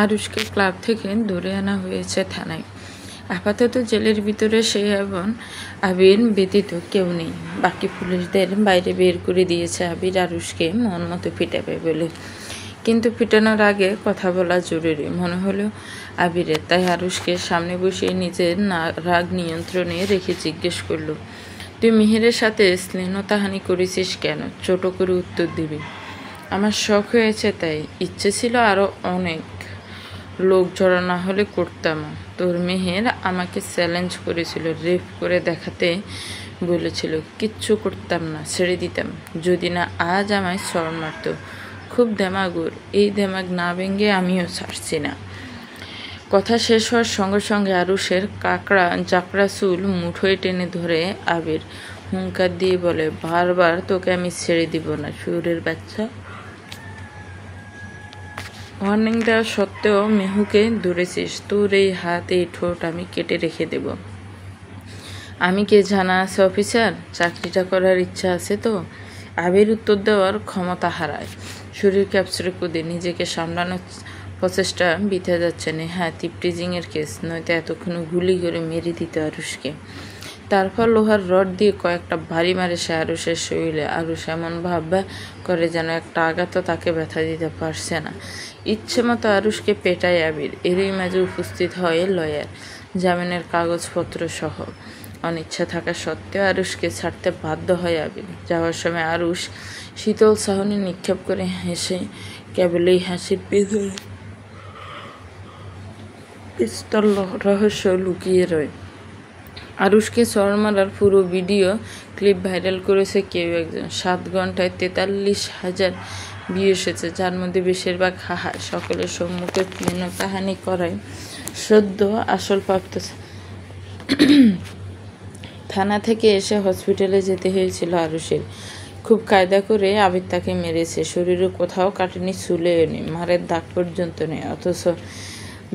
আরুষকে club থেকে ধরে আনা হয়েছে থানায়। আপাতত জেলের ভিতরে সে এবং আবির ব্যতীত কেউ নেই। বাকি পুলিশদের বাইরে বের করে দিয়েছে আবির আরুষকে মন মতো পিটাবে বলে। কিন্তু পিটানোর আগে কথা বলা জরুরি মনে হলো আবিরের, তাই আরুষকে সামনে বসিয়ে নিজের রাগ নিয়ন্ত্রণে রেখে জিজ্ঞেস করলো, তুই মিহিরের সাথে স্নেহতাহানি করেছিস কেন? ছোট করে উত্তর দিবি। আমার শখ হয়েছে, তাই ইচ্ছে ছিল আরো অনেক লোক জড়ো না হলে করতাম। তোর মেহের আমাকে চ্যালেঞ্জ করেছিল, রেপ করে দেখাতে বলেছিল। কিচ্ছু করতাম না, ছেড়ে দিতাম যদি না আজ আমায় চড় মারত। খুব দেমাগুর, এই দেমাগ না ভেঙে আমিও ছাড়ছি না। কথা শেষ হওয়ার সঙ্গে সঙ্গে আরুষের জাকড়া চুল মুঠোয় টেনে ধরে আবির হুঙ্কার দিয়ে বলে, বারবার তোকে আমি ছেড়ে দিব না শুয়োরের বাচ্চা। ওয়ার্নিং দেওয়া সত্ত্বেও মেহুকে ধরেছিস, তোর এই হাত এই ঠোঁট আমি কেটে রেখে দেব। আমি কে জানা আছে অফিসার, চাকরিটা করার ইচ্ছা আছে তো? আবির উত্তর দেওয়ার ক্ষমতা হারায়, শরীর ক্যাপচারে কুদে নিজেকে সামলানোর প্রচেষ্টা বিতে যাচ্ছে না। হ্যাঁ, টিপটিজিংয়ের কেস, নয়তো এতক্ষণ গুলি করে মেরে দিত আরুষকে। তারপর লোহার রড দিয়ে কয়েকটা বাড়ি মারে সে আরুষের শরীরে। আরুষ এমন ভাব করে যেন একটা আঘাতও তাকে ব্যথা দিতে পারছে না। ইচ্ছে মতো আরুষকে পেটায় আবির। এরই মাঝে উপস্থিত হয় লয়ার, জামিনের কাগজপত্র সহ। অনিচ্ছা থাকা সত্ত্বেও আরুষকে ছাড়তে বাধ্য হয় আবির। যাওয়ার সময় আরুষ শীতল চাহনি নিক্ষেপ করে হেসে কেবল এই হাসির পেছনে পিস্তল রহস্য লুকিয়ে রয়। আরুষকে চড় মারার পুরো ভিডিও ক্লিপ ভাইরাল করেছে কেউ একজন। 7 ঘন্টায় 43,000 ভিউ এসেছে, যার মধ্যে বেশিরভাগ হাহা। সকলের সম্মুখে কাহানি করায় সদ্য আসল প্রাপ্ত। থানা থেকে এসে হসপিটালে যেতে হয়েছিল আরুষের। খুব কায়দা করে আবির তাকে মেরেছে। শরীরে কোথাও কাটেনি, চুলেও নেই, মারের দাগ পর্যন্ত নেই, অথচ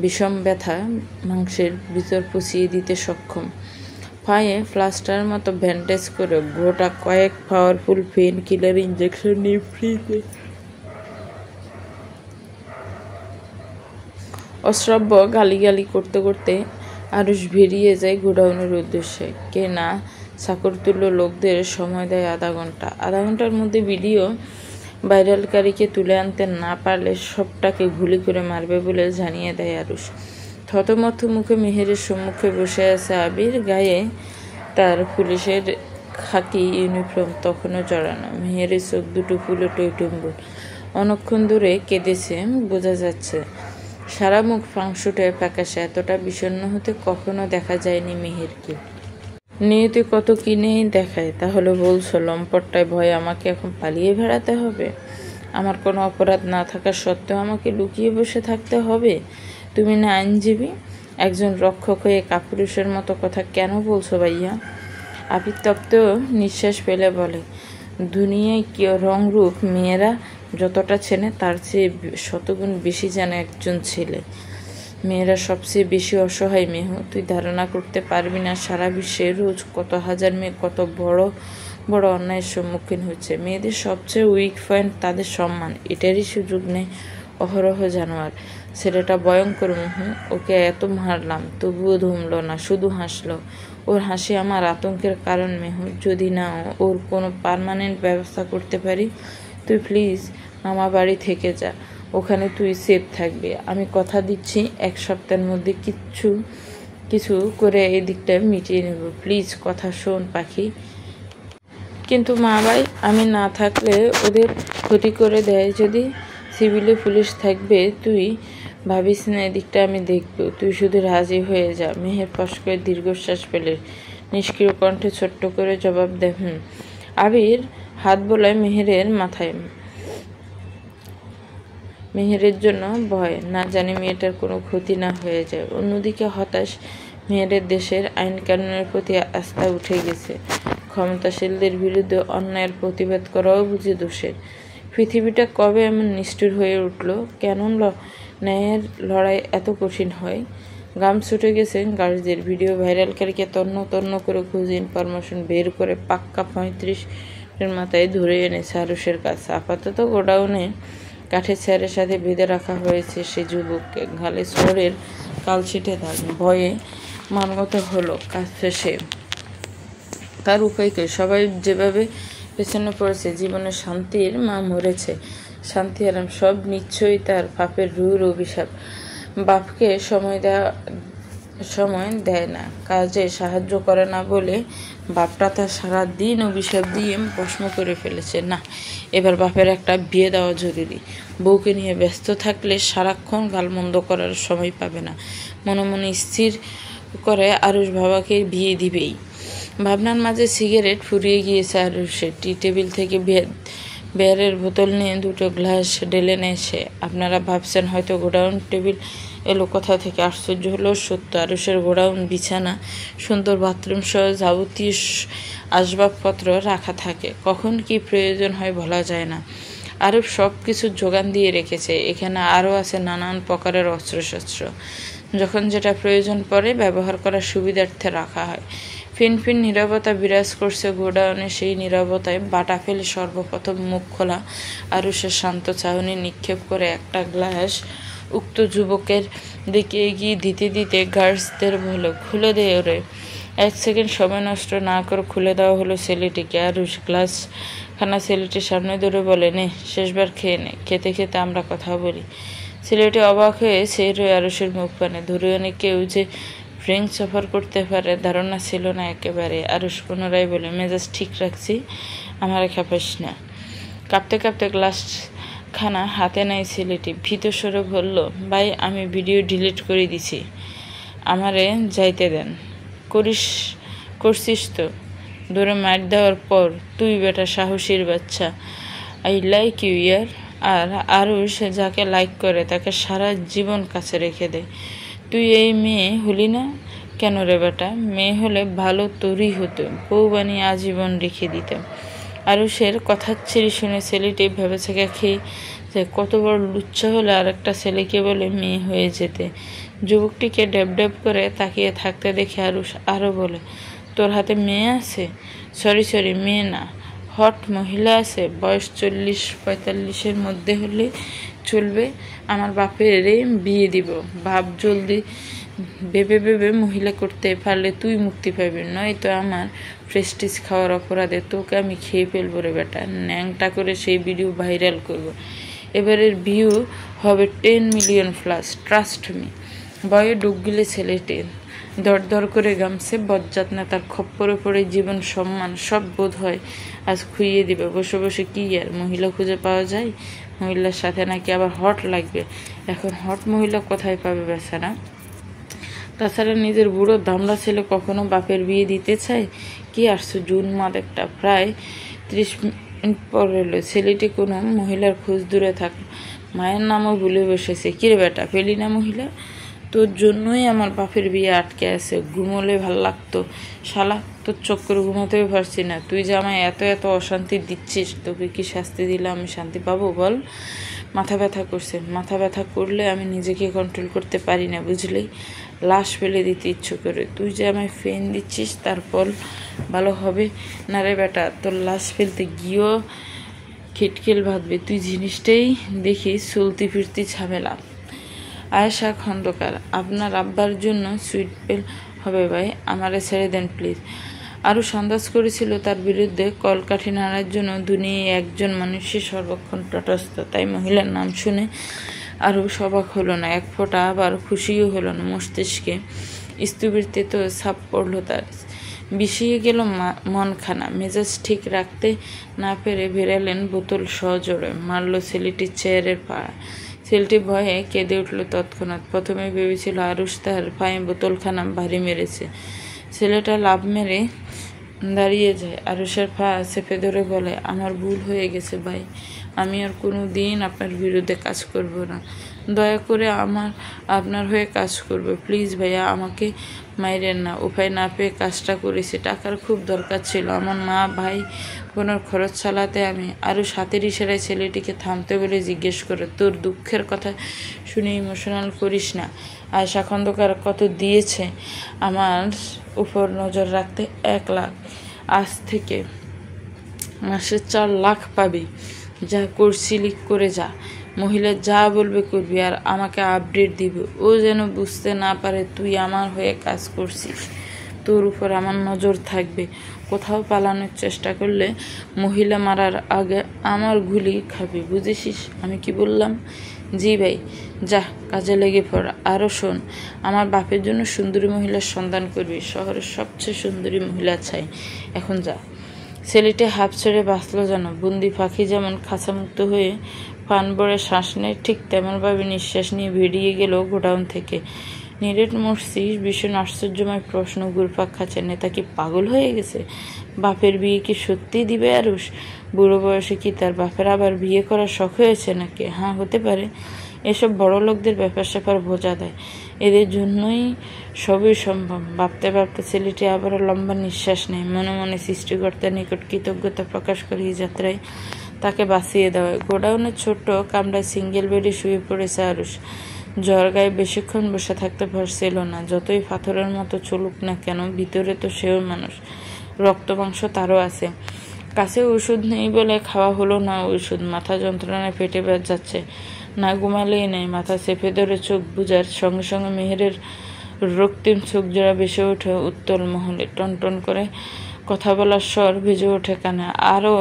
বিষম ব্যথা মাংসের ভিতর পুষিয়ে দিতে সক্ষম। পায়ে প্লাস্টার মতো ব্যান্ডেজ করে গোটা কয়েক পাওয়ারফুল পেন কিলার ইঞ্জেকশন নিয়ে ফ্রিতে অশ্রাব্য গালিগালি করতে করতে আরুষ বেরিয়ে যায় গোডাউনের উদ্দেশ্যে। কে না চাকরতুল্য লোকদের সময় দেয় আধা ঘন্টা। আধা ঘন্টার মধ্যে ভিডিও ভাইরালকারীকে তুলে আনতে না পারলে সবটাকে গুলি করে মারবে বলে জানিয়ে দেয় আরুষ। থতমত মুখে মেহেরের সম্মুখে বসে আছে আবির। গায়ে তার পুলিশের খাকি ইউনিফর্ম তখনও জড়ানো। মেহেরের চোখ দুটো ফুলে টইটুম্বুর। অনেকক্ষণ ধরে কেঁদেছে বোঝা যাচ্ছে। সারা মুখ ফাংশুটে প্যাকাশে। এতটা বিষণ্ণ হতে কখনো দেখা যায়নি মেহেরকে। নিয়তি কত কিনেই দেখায়, তাহলে বলছো লম্পটটায় ভয়ে আমাকে এখন পালিয়ে বেড়াতে হবে? আমার কোনো অপরাধ না থাকা সত্ত্বেও আমাকে লুকিয়ে বসে থাকতে হবে? তুমি না আইনজীবী, একজন রক্ষক হয়ে কাপুরুষের মতো কথা কেন বলছো ভাইয়া? আবির তপ্ত নিঃশ্বাস ফেলে বলে, দুনিয়ায় কি রংরূপ মেয়েরা যতটা চেনে তার চেয়ে শতগুণ বেশি জানে একজন ছেলে। মেয়েরা সবচেয়ে বেশি অসহায় মেহু, তুই ধারণা করতে পারবি না সারা বিশ্বে রোজ কত হাজার মেয়ে কত বড় বড় অন্যায়ের সম্মুখীন হচ্ছে। মেয়েদের সবচেয়ে উইক পয়েন্ট তাদের সম্মান, এটারই সুযোগ নেই অহরহ জানোয়ার। ছেলেটা ভয়ঙ্কর মেহু, ওকে এত মারলাম তবুও ধুমল না, শুধু হাসলো। ওর হাসি আমার আতঙ্কের কারণ মেহু। যদি না ওর কোনো পার্মানেন্ট ব্যবস্থা করতে পারি, তুই প্লিজ মামা বাড়ি থেকে যা, ওখানে তুই সেফ থাকবি। আমি কথা দিচ্ছি 1 সপ্তাহের মধ্যে কিছু করে এই দিকটা মিটিয়ে নেব। প্লিজ কথা শোন পাখি। কিন্তু মা ভাই, আমি না থাকলে ওদের ক্ষতি করে দেয় যদি? সিভিলে পুলিশ থাকবে, তুই ভাবিস না এদিকটা আমি দেখব। তুই শুধু রাজি হয়ে যা। মেহের ফস করে দীর্ঘশ্বাস পেলে নিষ্ক্রিয় কণ্ঠে ছোট্ট করে জবাব দেয়, আবির হাত বোলায় মেহেরের মাথায়। মেহেরের জন্য ভয়, না জানি মেয়েটার কোনো ক্ষতি না হয়ে যায়। অন্যদিকে হতাশ মেহেরের। দেশের আইন কানুনের প্রতি আস্থা উঠে গেছে। ক্ষমতাশীলদের বিরুদ্ধে অন্যায়ের প্রতিবাদ করাও বুঝি দোষের। পৃথিবীটা কবে এমন নিষ্ঠুর হয়ে উঠল? কেন ন্যায়ের লড়াই এত কঠিন হয়? গাম ছুটে গেছেন গার্ডদের। ভিডিও ভাইরালকারীকে তন্ন তন্ন করে খুঁজে ইনফরমেশন বের করে পাক্কা 35 মাথায় ধরে এনেছে আরুষের কাছে। আপাতত গোডাউনে কাঠের চেয়ারের সাথে বেঁধে রাখা হয়েছে সে যুবককে। গালে চোরের কালছিটে দাগ। ভয়ে মানগত হলো কাজ শেষে। তার উপায়কে সবাই যেভাবে পেছনে পড়েছে, জীবনে শান্তির মা মরেছে, শান্তি আরাম সব নিশ্চয়ই তার বাপের রুর অভিশাপ। বাপকে সময় দেয় না, কাজে সাহায্য করে না বলে বাপটা তার সারাদিন অভিশাপ দিয়ে ভস্ম করে ফেলেছে। না, এবার বাপের একটা বিয়ে দেওয়া জরুরি। বউকে নিয়ে ব্যস্ত থাকলে সারাক্ষণ গালমন্দ করার সময় পাবে না। মনে মনে স্থির করে আরুষ বাবাকে বিয়ে দিবেই। ভাবনার মাঝে সিগারেট ফুরিয়ে গিয়েছে আরুষের। টি টেবিল থেকে বিয়ারের বোতল নিয়ে 2টো গ্লাস ঢেলে নেছে। আপনারা ভাবছেন হয়তো গোডাউন টেবিল এলো কোথা থেকে। আশ্চর্য হলো সত্য, আরুষের গোডাউন, বিছানা, সুন্দর বাথরুম সহ যাবতীয় আসবাবপত্র রাখা থাকে। কখন কি প্রয়োজন হয় বলা যায় না। আরুষ সব কিছু যোগান দিয়ে রেখেছে। এখানে আরও আছে নানান প্রকারের অস্ত্রশস্ত্র। যখন যেটা প্রয়োজন পড়ে ব্যবহার করার সুবিধার্থে রাখা হয়। ফিনফিন নীরবতা বিরাজ করছে গোডাউনে। সেই নীরবতায় বাটা ফেলে সর্বপ্রথম মুখ খোলা আরুষের শান্ত চাহনি নিক্ষেপ করে একটা গ্লাস উক্ত যুবকের দিকে এগিয়ে দিতে দিতে গার্ডসদের বলল, খুলে দে ওরে। 1 সেকেন্ড সময় নষ্ট না করে খুলে দেওয়া হলো ছেলেটিকে। আরুষ গ্লাস খানা ছেলেটির সামনে ধরে বলে, নে শেষবার খেয়ে নে, খেতে খেতে আমরা কথা বলি। ছেলেটি অবাক হয়ে সেই রয়ে আরুষের মুখ পানে। ধরে কেউ যে ড্রিঙ্ক সফর করতে পারে ধারণা ছিল না একেবারে। আরুষ পুনরায় বলে, মেজাজ ঠিক রাখছি, আমার খেপাস না। কাঁপতে কাঁপতে গ্লাস খানা হাতে নেয় ছেলেটি। ভীত স্বরে বলল, ভাই আমি ভিডিও ডিলিট করে দিছি, আমারে যাইতে দেন। করছিস তো? ধরে মার দেওয়ার পর তুই বেটা সাহসীর বাচ্চা। আই লাইক ইউ ইয়ার। আর আরুষ যাকে লাইক করে তাকে সারা জীবন কাছে রেখে দেয়। তুই এই মেয়ে হলি না কেন রে বেটা? মেয়ে হলে ভালো তোরই হতো, বউ বানিয়ে আজীবন রেখে দিতাম। আরুষের কথার ছিঁড়ি শুনে ছেলেটি ভেবেছে খেয়ে যে কত বড় লুচ্চা হলে আর একটা ছেলেকে বলে মেয়ে হয়ে যেতে। যুবকটিকে ড্যাব করে তাকিয়ে থাকতে দেখে আরুষ আরও বলে, তোর হাতে মেয়ে আছে? সরি মেয়ে না, হট মহিলা আছে। বয়স 40-45-এর মধ্যে হলে চলবে। আমার বাপের বিয়ে দিব। ভাব জলদি। ভেবে মহিলা করতে পারলে তুই মুক্তি পাবি, নয়তো আমার প্রেস্টিজ খাওয়ার অপরাধে তোকে আমি খেয়ে ফেলবো রে বেটা। ন্যাংটা করে সেই ভিডিও ভাইরাল করব। এবারের ভিউ হবে 10 মিলিয়ন প্লাস, ট্রাস্ট মি। ভয়ে ডুব গেলে ছেলেটি দর করে গামছে। বজ্জাত নেতার খপ্পরে পড়ে জীবন সম্মান সব বোধ হয় আজ খুইয়ে দিবে। বসে কি আর মহিলা খুঁজে পাওয়া যায়? মহিলার সাথে নাকি আবার হট লাগবে। এখন হট মহিলা কোথায় পাবে বেচারা? তাছাড়া নিজের বুড়ো দামড়া ছেলে কখনো বাপের বিয়ে দিতে চায়? কি আসছো জুন মাদ একটা। প্রায় 30 মিনিট পর এলো। ছেলেটি কোনো মহিলার খোঁজ দূরে থাক, মায়ের নামও ভুলে বসেছে। কিরে বেটা, পেলি না মহিলা? তোর জন্যই আমার বাপের বিয়ে আটকে আছে। ঘুমোলে ভাল লাগতো শালা, তোর চক্করে ঘুমাতেও পারছি না। তুই যে আমায় এত অশান্তি দিচ্ছিস, তোকে কি শাস্তি দিলে আমি শান্তি পাবো বল? মাথা ব্যথা করছে। মাথা ব্যথা করলে আমি নিজেকে কন্ট্রোল করতে পারি না, বুঝলি? লাশ ফেলে দিতে ইচ্ছে করে। তুই যে আমায় ফেন দিচ্ছিস তারপর ভালো হবে না রে বেটা। তোর লাশ ফেলতে গিয়েও খিটখিল বাঁধবে। তুই জিনিসটাই দেখি চলতি ফিরতি ঝামেলা। আয়েশা খন্দকার, আপনার আব্বার জন্য সুইট পেল হবে ভাই, আমারে ছেড়ে দেন প্লিজ। আরও সন্দেহ করেছিল তার বিরুদ্ধে কলকাঠি নাড়ার জন্য দুনিয়ায় একজন মানুষই সর্বক্ষণ তটস্থ। তাই মহিলার নাম শুনে আরও সবাক হলো না, এক ফোঁটা আবার খুশিও হলো না। মস্তিষ্কে স্তূপীর তো ছাপ পড়ল তার। বিষিয়ে গেল মনখানা। মেজাজ ঠিক রাখতে না পেরে বেরালেন বোতল সজোরে মারল ছেলেটির চেয়ারের পাড়া। ছেলেটি ভয়ে কেঁদে উঠল তৎক্ষণাৎ। প্রথমে ভেবেছিল আরুষ তার পায়ে বোতলখানা ভারী মেরেছে। ছেলেটা লাভ মেরে দাঁড়িয়ে যায়। আরুষের পা চেপে ধরে বলে, আমার ভুল হয়ে গেছে ভাই, আমি আর কোনো দিন আপনার বিরুদ্ধে কাজ করব না। দয়া করে আপনার হয়ে কাজ করব, প্লিজ ভাইয়া, আমাকে মাইরেন না। উপায় না পেয়ে কাজটা করেছি। টাকার খুব দরকার ছিল, আমার মা ভাই বোনের খরচ চালাতে। আমি আরও হাতের ইশারায় ছেলেটিকে থামতে বলে জিজ্ঞেস করে, তোর দুঃখের কথা শুনে ইমোশনাল করিস না। আয়েশা খন্দকার কত দিয়েছে আমার উপর নজর রাখতে? 1 লাখ। আজ থেকে মাসে 4 লাখ পাবি। যা করছিলি করে যা। মহিলা যা বলবে করবি আর আমাকে আপডেট দিবে। ও যেন বুঝতে না পারে তুই আমার হয়ে কাজ করছিস, তোর উপর আমার নজর থাকবে। কোথাও পালানোর চেষ্টা করলে মহিলা মারার আগে আমার গুলি খাবি, বুঝেছিস আমি কি বললাম? জি ভাই, যা কাজে লেগে পড়। আরও শোন, আমার বাপের জন্য সুন্দরী মহিলার সন্ধান করবি, শহরের সবচেয়ে সুন্দরী মহিলা চাই। এখন যা। ছেলেটি হাঁপ ছেড়ে বাঁচল যেন। বন্দি পাখি যেমন খাঁচামুক্ত হয়ে প্রাণ ভরে শ্বাস নেয়, ঠিক তেমনভাবে নিঃশ্বাস নিয়ে বেরিয়ে গেল গোডাউন থেকে। নিরেট মরছিস? ভীষণ আশ্চর্যময় প্রশ্ন ঘুরপাক খাচ্ছে। নেতা কি পাগল হয়ে গেছে? বাপের বিয়ে কি সত্যিই দিবে আরুষ? বুড়ো বয়সে কি তার বাপের আবার বিয়ে করার শখ হয়েছে নাকি? হ্যাঁ, হতে পারে। এসব বড় লোকদের ব্যাপার স্যাপার বোঝা দেয়, এদের জন্যই সবই সম্ভব। ভাবতে ভাবতে ছেলেটি আবারও লম্বা নিঃশ্বাস নেয়। মনে মনে সৃষ্টিকর্তার নিকট কৃতজ্ঞতা প্রকাশ করে এই যাত্রায় তাকে বাঁচিয়ে দেওয়া। গোডাউনের ছোট্ট কামরায় সিঙ্গেল বেডে শুয়ে পড়েছে আরুষ। জ্বর গায়ে বেশিক্ষণ বসে থাকতে পারছিল না। যতই পাথরের মতো চলুক না কেন, ভিতরে তো সেও মানুষ, রক্ত মাংস তারও আছে। কাছে ওষুধ নেই বলে খাওয়া হলো না ওষুধ। মাথা যন্ত্রণায় পেটে ব্যথা যাচ্ছে, না ঘুমালেই নেই। মাথা চেপে ধরে চোখ বুজার সঙ্গে সঙ্গে মেহেরের রক্তিম চোখ জোড়া ভেসে ওঠে উত্তল মহলে। টনটন করে কথা বলার স্বর ভেজে ওঠে কানে। আরও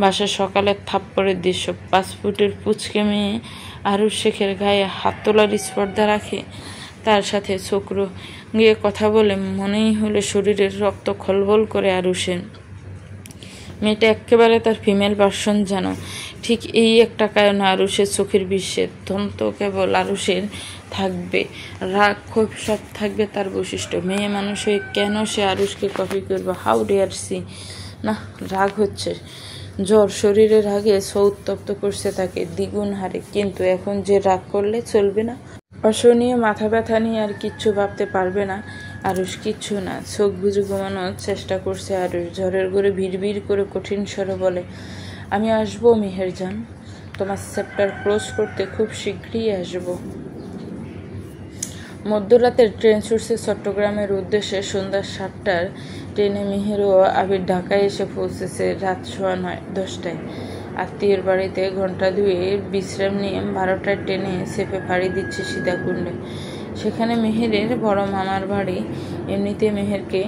বাসার সকালের থাপ্পড়ের দৃশ্য। 5 ফুটের পুচকে মেয়ে আরুষ শেখের গায়ে হাত তোলার স্পর্ধা রাখে, তার সাথে চোখ গিয়ে কথা বলে। মনেই হলে শরীরের রক্ত খলবল করে আরুষের। মেয়েটা একেবারে তার ফিমেল ভার্সন যেন। ঠিক এই একটা কারণে আরুষের চোখের বিশ্বে ধন্ত কেবল আরুষের থাকবে, রাগ ক্ষোভ সব থাকবে তার বৈশিষ্ট্য। মেয়ে মানুষ হয়ে কেন সে আরুষকে কপি করবে? How dare she! না, রাগ হচ্ছে, জ্বর শরীরে রাগে উত্তপ্ত করছে তাকে দ্বিগুণ হারে। কিন্তু এখন যে রাগ করলে চলবে না। অসহনীয় মাথা ব্যথা নিয়ে আর কিচ্ছু ভাবতে পারবে না আরুষ, কিচ্ছু না। চোখ বুজে ঘুমানোর চেষ্টা করছে আরুষ। ঝড়ের ঘরে ভিড় করে কঠিন স্বরে বলে, আমি আসবো মেহেরজান, তোমার চ্যাপ্টার ক্লোজ করতে খুব শীঘ্রই আসবো। মধ্যরাতের ট্রেন ছুটছে চট্টগ্রামের উদ্দেশ্যে। সন্ধ্যা 7টার ট্রেনে মেহের ও আবির ঢাকায় এসে পৌঁছেছে রাত 9:10টায়। আত্মীয়ের বাড়িতে ঘন্টা 2 বিশ্রাম নিয়ে 12টার ট্রেনে চেপে পাড়ি দিচ্ছে সীতাকুণ্ডে। সেখানে মেহেরের বড় মামার বাড়ি। এমনিতে মেহেরকে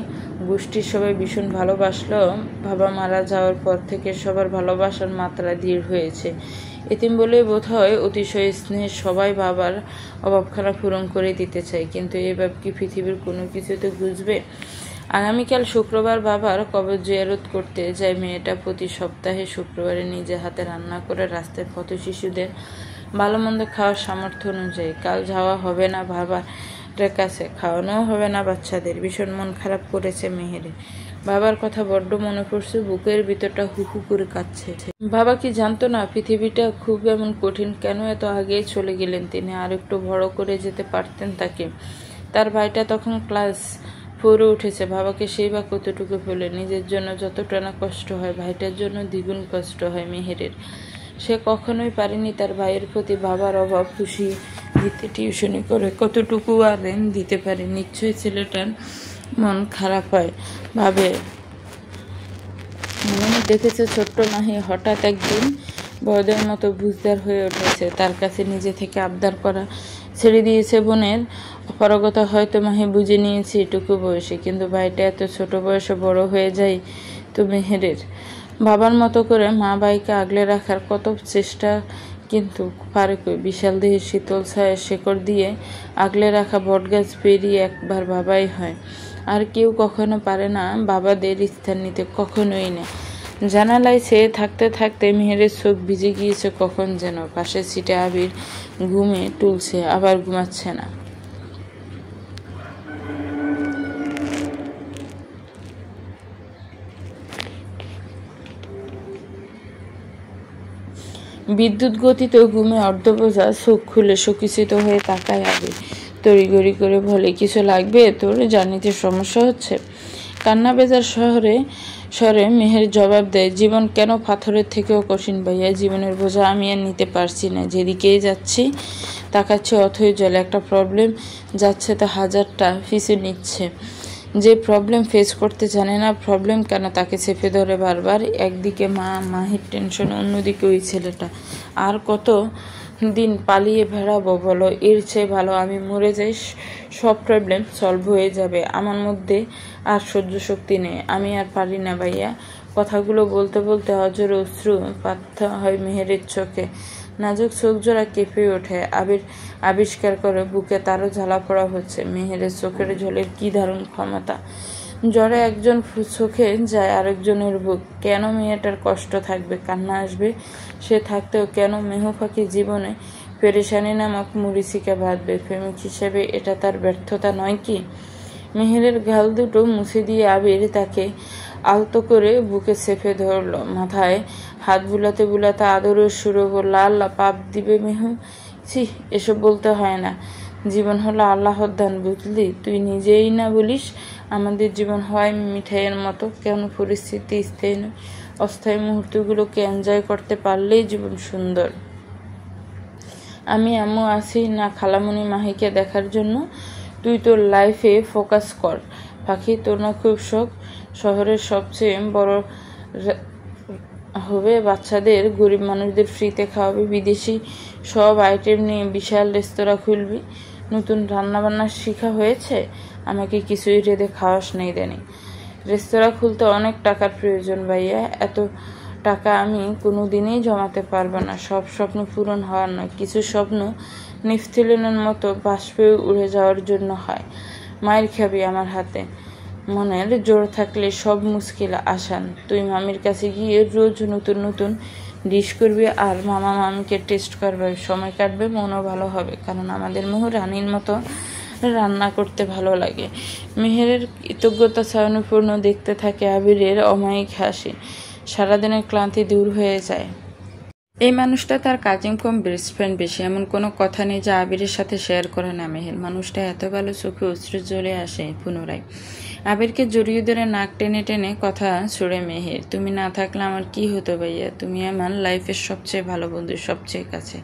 গোষ্ঠীর সবাই ভীষণ ভালোবাসলেও বাবা মারা যাওয়ার পর থেকে সবার ভালোবাসার মাত্রা দৃঢ় হয়েছে। এতিম বলে বোধ হয় অতিশয় স্নেহের সবাই বাবার অভাবখানা পূরণ করে দিতে চায়। কিন্তু এবার কি পৃথিবীর কোনো কিছুতে বুঝবে? আগামীকাল শুক্রবার বাবার কবর জিয়ারত করতে যায় মেয়েটা। প্রতি সপ্তাহে শুক্রবারে নিজে হাতে রান্না করে রাস্তার পথ শিশুদের ভালো মন্দ খাওয়ার সামর্থ্য অনুযায়ী। কাল যাওয়া হবে না বাবার কাছে, খাওয়ানোও হবে না বাচ্চাদের। ভীষণ মন খারাপ করেছে মেহেরের। বাবার কথা বড্ড মনে পড়ছে, বুকের ভিতরটা হুহু করে কাঁদছে। বাবা কি জানতো না পৃথিবীটা খুব এমন কঠিন? কেন এত আগেই চলে গেলেন তিনি? আর একটু বড় করে যেতে পারতেন তাকে। তার ভাইটা তখন ক্লাস 4-এ উঠেছে। বাবাকে সেই বা কতটুকু ফেলে। নিজের জন্য যতটা না কষ্ট হয়, ভাইটার জন্য দ্বিগুণ কষ্ট হয় মেহেরের। সে কখনোই পারেনি তার ভাইয়ের প্রতি বাবার অভাব খুশি দিতে। টিউশনি করে কতটুকু আর দিতে পারে। নিশ্চয়ই ছেলেটার মন খারাপ হয়, ভাবে। মনে দেখেছে ছোট্ট মাহি হঠাৎ একদিন বড়দের মতো বুঝদার হয়ে উঠেছে। তার কাছে নিজে থেকে আবদার করা ছেড়ে দিয়েছে। বোনের অপারগতা হয়তো মাহি বুঝে নিয়েছে এটুকু বয়সে, কিন্তু ভাইটা এত ছোট বয়সে বড় হয়ে যায় তো মেহেরের। বাবার মতো করে মা ভাইকে আগলে রাখার কত চেষ্টা, কিন্তু পারে কই? বিশাল দেহের শীতল ছায়া শেকড় দিয়ে আগলে রাখা বটগাছ পেরিয়ে একবার বাবাই হয়। আর কেউ কখনো পারে না বাবাদের স্থান নিতে, কখনোই না। জানালায় চেয়ে থাকতে থাকতে মেহেরের চোখ ভিজে গিয়েছে কখন যেন। পাশের সিটে আবির ঘুমে টুলছে, আবার ঘুমাচ্ছে না। বিদ্যুৎ গতিত ঘুমে অর্ধবোঝা চোখ খুলে শোকিত হয়ে তাকায় আবির। তড়িঘড়ি করে বলে, কিছু লাগবে তোর? জার্নিতে সমস্যা হচ্ছে? কান্না বেজার স্বরে মেহের জবাব দেয়, জীবন কেন পাথরের থেকেও কঠিন ভাইয়া। জীবনের বোঝা আমি আর নিতে পারছি না। যেদিকেই যাচ্ছি তাকাচ্ছি অথই জলে। একটা প্রবলেম যাচ্ছে তা 1000টা পিছু নিচ্ছে। যে প্রবলেম ফেস করতে জানে না প্রবলেম কেন তাকে চেপে ধরে বারবার। একদিকে মাহির টেনশন, অন্যদিকে ওই ছেলেটা। আর কত দিন পালিয়ে বেড়াবো বলো? এর চেয়ে ভালো আমি মরে যাই, সব প্রবলেম সলভ হয়ে যাবে। আমার মধ্যে আর সহ্য শক্তি নেই, আমি আর পারি না ভাইয়া। কথাগুলো বলতে বলতে অজর অশ্রু পাততে হয় মেহেরের চোখে। নাজুক চোখ জোড়া কেঁপে ওঠে। আবিষ্কার করে বুকে তারও জ্বালা পড়া হচ্ছে। মেহেরের চোখের জলের কি দারুণ ক্ষমতা! জ্বরে একজন চোখে যায় আরেকজনের বুক। কেন মেয়েটার কষ্ট থাকবে, কান্না আসবে? সে থাকতেও কেন মেহু পাখি জীবনে পেরেশানি নামক মরিচিকা বাঁধবে? প্রেমিক হিসেবে এটা তার ব্যর্থতা নয় কি? মেহেরের গাল দুটো মুছে দিয়ে আবির তাকে আলতো করে বুকে চেপে ধরল। মাথায় হাত বুলাতে বুলাতে আদরের সুরে বলল, আল্লাহ পাপ দিবে মেহু। ছি, এসব বলতে হয় না। জীবন হলো আল্লাহর দান, বুঝলি? তুই নিজেই না বলিস আমাদের জীবন হয় মিঠাইয়ের মতো। কেন পরিস্থিতি স্থায়ী নয়? অস্থায়ী মুহূর্তগুলোকে এনজয় করতে পারলেই জীবন সুন্দর। আমি আম্মু আছি না খালামণি মাহিকে দেখার জন্য? তুই তোর লাইফে ফোকাস কর পাখি। তোর না খুব শখ শহরের সবচেয়ে বড় হবে, বাচ্চাদের, গরিব মানুষদের ফ্রিতে খাওয়াবি, বিদেশি সব আইটেম নিয়ে বিশাল রেস্তোরাঁ খুলবি। নতুন রান্নাবান্না শেখা হয়েছে? আমাকে কিছুই রেঁধে খাওয়াস নেই দেনি। রেস্তোরাঁ খুলতে অনেক টাকার প্রয়োজন ভাইয়া। এত টাকা আমি কোনো দিনেই জমাতে পারবো না। সব স্বপ্ন পূরণ হওয়ার নয়, কিছু স্বপ্ন নিফথিলিনের মতো বাষ্পে উড়ে যাওয়ার জন্য হয়। মায়ের খাবি আমার হাতে। মনের জোর থাকলে সব মুশকিল আসান। তুই মামির কাছে গিয়ে রোজ নতুন নতুন ডিশ করবি আর মামা মামিকে টেস্ট করবে, সময় কাটবে, মনও ভালো হবে। কারণ আমাদের মেহু রানীর মতো রান্না করতে ভালো লাগে। মেহেরের কৃতজ্ঞতা ছায়ানুপূর্ণ দেখতে থাকে আবিরের অমায়িক হাসি। সারাদিনের ক্লান্তি দূর হয়ে যায়। এই মানুষটা তার কাজিন কম বেস্ট ফ্রেন্ড বেশি, এমন কোনো কথা নেই যা আবিরের সাথে শেয়ার করে না মেহের। মানুষটা এত ভালো, চোখে অশ্রু জ্বলে আসে পুনরায়। আবিরকে জড়িয়ে ধরে নাক টেনে টেনে কথা ছুড়ে মেহের, তুমি না থাকলে আমার কি হতো ভাইয়া? তুমি আমার লাইফের সবচেয়ে ভালো বন্ধু, সবচেয়ে কাছে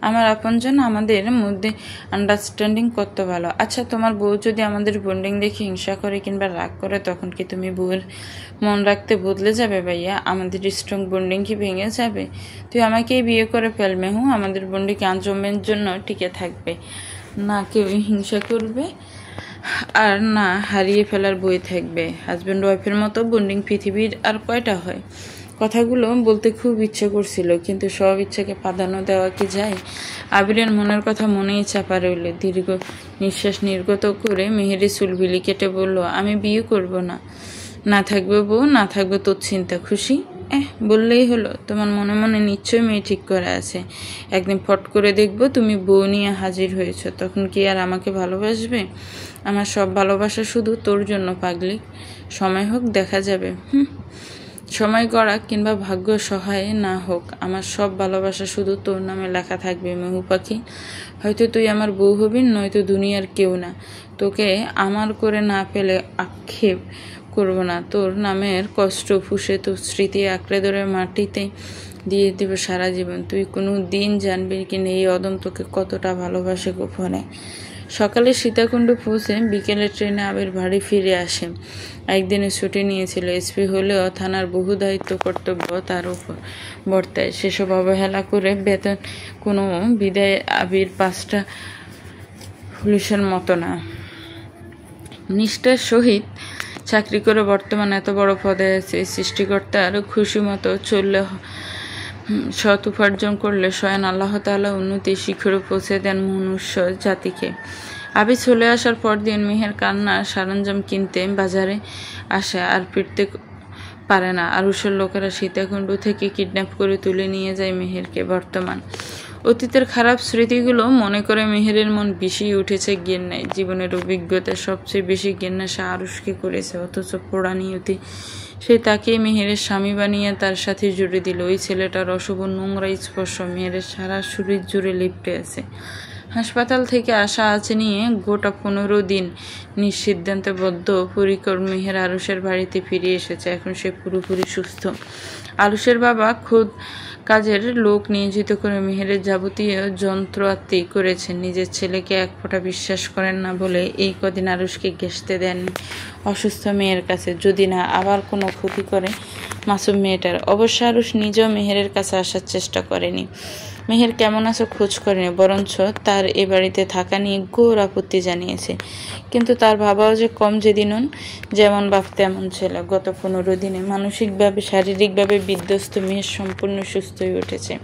আমার আপনজন। আমাদের মধ্যে আন্ডারস্ট্যান্ডিং কত ভালো। আচ্ছা, তোমার বউ যদি আমাদের বন্ডিং দেখে হিংসা করে কিংবা রাগ করে, তখন কি তুমি বউয়ের মন রাখতে বদলে যাবে ভাইয়া? আমাদের স্ট্রং বন্ডিং কি ভেঙে যাবে? তুই আমাকেই বিয়ে করে ফেল মেহু, আমাদের বন্ডিং আজমের জন্য টিকে থাকবে। না কেউ হিংসা করবে আর না হারিয়ে ফেলার বই থাকবে। হাজব্যান্ড ওয়াইফের মতো বন্ডিং পৃথিবীর আর কয়টা হয়? কথাগুলো বলতে খুব ইচ্ছে করছিল, কিন্তু সব ইচ্ছাকে প্রাধান্য দেওয়া কি যায়? আবিরের মনের কথা মনেই চাপা রইল। দীর্ঘ নিঃশ্বাস নির্গত করে মেহেরি চুলবিলি কেটে বলল, আমি বিয়ে করব না। না থাকবে বউ, না থাকবে তোর চিন্তা। খুশি? বললেই হলো। তোমার মনে মনে নিশ্চয়ই মেয়ে ঠিক করে আছে। একদিন ফট করে দেখবো তুমি বউ নিয়ে হাজির হয়েছ, তখন কি আর আমাকে ভালোবাসবে? আমার সব ভালোবাসা শুধু তোর জন্য পাগলি। সময় হোক, দেখা যাবে। সময় গড়া কিংবা ভাগ্য সহায় না হোক, আমার সব ভালোবাসা শুধু তোর নামে লেখা থাকবে মেহু পাখি। হয়তো তুই আমার বউ হবি, নয়তো দুনিয়ার কেউ না। তোকে আমার করে না পেলে আক্ষেপ করব না। তোর নামের কষ্ট ফুঁসে তোর স্মৃতি আঁকড়ে ধরে মাটিতে দিয়ে দেবে সারা জীবন। তুই কোনো দিন জানবি কিনা এই অদম তোকে কতটা ভালোবাসে গোপনে। সকালে সীতাকুণ্ড পৌঁছে বিকেলে ট্রেনে আবির বাড়ি ফিরে আসে। একদিনে ছুটি নিয়েছিল। এসপি হলেও থানার বহু দায়িত্ব কর্তব্য তার উপর বর্তায়। সেসব অবহেলা করে বেতন কোনো বিদায় আবির 5টা পুলিশের মতো না, নিষ্ঠার সহিত চাকরি করে বর্তমানে এত বড় পদে আছে। সৃষ্টিকর্তার খুশি মতো চললে, সৎ উপার্জন করলে স্বয়ং আল্লাহ তাআলা উন্নতি শিখরে পৌঁছে দেন মনুষ্য জাতিকে। আবি চলে আসার পর দিন মেহের কান্নার সরঞ্জাম কিনতে বাজারে আসে আর ফিরতে পারে না। আরুষের লোকেরা সীতাকুণ্ড থেকে কিডন্যাপ করে তুলে নিয়ে যায় মেহেরকে। বর্তমান অতীতের খারাপ স্মৃতিগুলো মনে করে মেহেরের মন বিষিয়ে উঠেছে ঘেন্নায়। জীবনের অভিজ্ঞতা সবচেয়ে বেশি ঘেন্না সে আরুষকে করেছে, অথচ পোড়া নিয়তি সে তাকে মেহেরের স্বামী বানিয়ে তার সাথে জুড়ে দিল। ওই ছেলেটার অশুভ নোংরা স্পর্শ মেহেরের সারা শরীর জুড়ে লিপটে আছে। হাসপাতাল থেকে আসা আছে নিয়ে গোটা 15 দিন নিঃসিদ্ধান্তবদ্ধ পরিকর মেহের আরুষের বাড়িতে ফিরে এসেছে। এখন সে পুরোপুরি সুস্থ। আরুষের বাবা খুদ কাজের লোক নিয়োজিত করে মেহেরের যাবতীয় যন্ত্রআত্তি করেছেন। নিজের ছেলেকে এক ফোঁটা বিশ্বাস করেন না বলে এই কদিন আরুষকে ঘেঁষতে দেননি অসুস্থ মেয়ের কাছে, যদি না আবার কোনো ক্ষতি করে মাসুম মেয়েটার। অবশ্য আরুষ নিজেও মেহেরের কাছে আসার চেষ্টা করেনি। মেহের কেমন আছো খোঁজ করেনি, বরঞ্চ তার এ বাড়িতে থাকা নিয়ে ঘোর আপত্তি জানিয়েছে। কিন্তু তার বাবাও যে কম যেদি নন, যেমন বাপ তেমন ছেলে। গত 15 দিনে মানসিকভাবে শারীরিকভাবে বিধ্বস্ত মেহের সম্পূর্ণ সুস্থ হয়ে উঠেছে।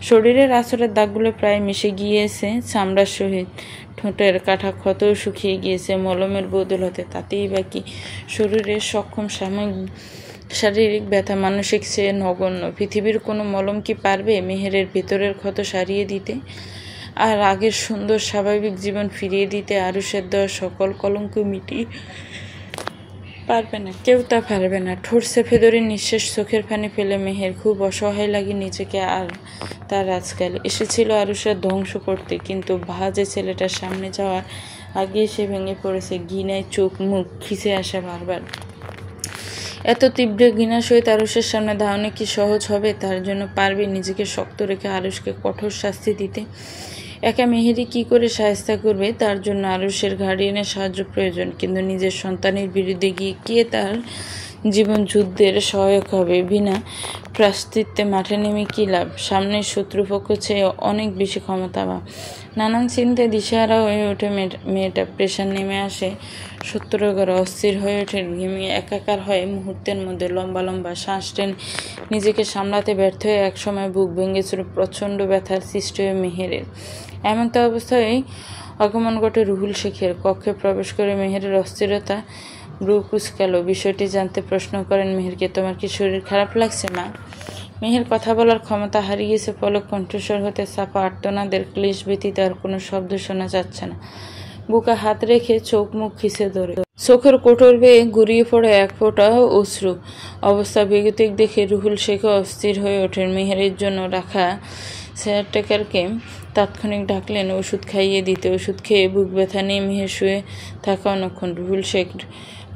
শরীরের আঁচড়ের দাগগুলো প্রায় মিশে গিয়েছে চামড়ার সহিত। ঠোঁটের কাটা ক্ষতও শুকিয়ে গিয়েছে মলমের বদলতে। তাতেই বা কি, শরীরের সক্ষম শারীরিক ব্যথা মানসিক চেয়ে নগণ্য। পৃথিবীর কোনো মলম কি পারবে মেহেরের ভেতরের ক্ষত সারিয়ে দিতে, আর আগের সুন্দর স্বাভাবিক জীবন ফিরিয়ে দিতে? আরুষের দেওয়া সকল কলঙ্ক মিটিয়ে পারবে না, কেউ তা পারবে না। ঠোঁট চেপে ধরে নিঃশেষ চোখের পানি ফেলে মেহের খুব অসহায় লাগে নিজেকে। আর তার আজকাল এসেছিল আরুষের ধ্বংস করতে, কিন্তু ভাজে ছেলেটার সামনে যাওয়ার আগে সে ভেঙে পড়েছে। ঘৃণায় চোখ মুখ খিসে আসে বারবার। এত তীব্র ঘৃণার সহিত আরুষের সামনে ধারণা কি সহজ হবে? তার জন্য পারবে নিজেকে শক্ত রেখে আরুষকে কঠোর শাস্তি দিতে? একা মেহেরি কি করে সাহায্য করবে? তার জন্য আরুষের গার্ডিয়ানের সাহায্য প্রয়োজন। কিন্তু নিজের সন্তানের বিরুদ্ধে গিয়ে কে তার জীবন যুদ্ধের সহায়ক হবে? বিনা প্রায়শ্চিত্তে মাঠে নেমে কী লাভ? সামনের শত্রুপক্ষ চেয়ে অনেক বেশি ক্ষমতাবান। নানান চিন্তায় দিশেহারা হয়ে ওঠে মেয়েটা। প্রেশার নেমে আসে সত্যরগড়, অস্থির হয়ে ওঠে, ঘেমিয়ে একাকার হয় মুহূর্তের মধ্যে। লম্বা লম্বা শ্বাস টেনে নিজেকে সামলাতে ব্যর্থ হয়ে একসময় বুক ভেঙেছিল। প্রচণ্ড ব্যথার সৃষ্টি হয়ে মেহেরের। এমন তো অবস্থায় আগমন ঘটে রুহুল শেখের। কক্ষে প্রবেশ করে মেহেরের অস্থিরতা ব্রু কুচকাল। বিষয়টি জানতে প্রশ্ন করেন মেহেরকে, তোমার কি শরীর খারাপ লাগছে মা? মেহের কথা বলার ক্ষমতা হারিয়েছে। পলক কণ্ঠস্বর হতে চাপা আর্তনাদের ক্লেশ ব্যতীত আর কোনো শব্দ শোনা যাচ্ছে না। বুকে হাত রেখে চোখ মুখ খিসে ধরে চোখের কোটর বেয়ে গড়িয়ে পড়ে এক ফোঁটা অশ্রু। অবস্থা বেগতিক দেখে রুহুল শেখ অস্থির হয়ে ওঠেন। মেহেরের জন্য রাখা কেয়ারটেকারকে তাৎক্ষণিক ডাকলেন ওষুধ খাইয়ে দিতে। ওষুধ খেয়ে বুক ব্যথা নিয়ে মেহের শুয়ে থাকা অনেকক্ষণ। রুহুল শেখ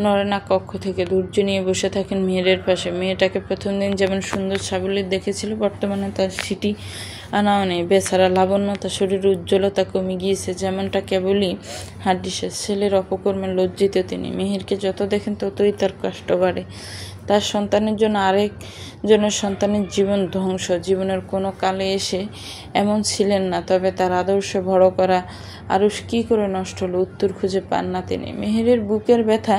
নরেনা কক্ষ থেকে ধৈর্য নিয়ে বসে থাকেন মেহেরের পাশে। মেয়েটাকে প্রথম দিন যেমন সুন্দর সাবলীল দেখেছিল, বর্তমানে তার সিটি আনাও নেই। বেচারা লাবণ্যতা, শরীরের উজ্জ্বলতা কমে গিয়েছে, যেমনটা কেবলই হাড্ডিসের। ছেলের অপকর্মে লজ্জিত তিনি। মেহেরকে যত দেখেন ততই তার কষ্ট বাড়ে। তার সন্তানের জন্য আরেকজনের সন্তানের জীবন ধ্বংস। জীবনের কোনো কালে এসে এমন ছিলেন না। তবে তার আদর্শ বড় করা আরুষ কী করে নষ্ট হলো, উত্তর খুঁজে পান না তিনি। মেহেরের বুকের ব্যথা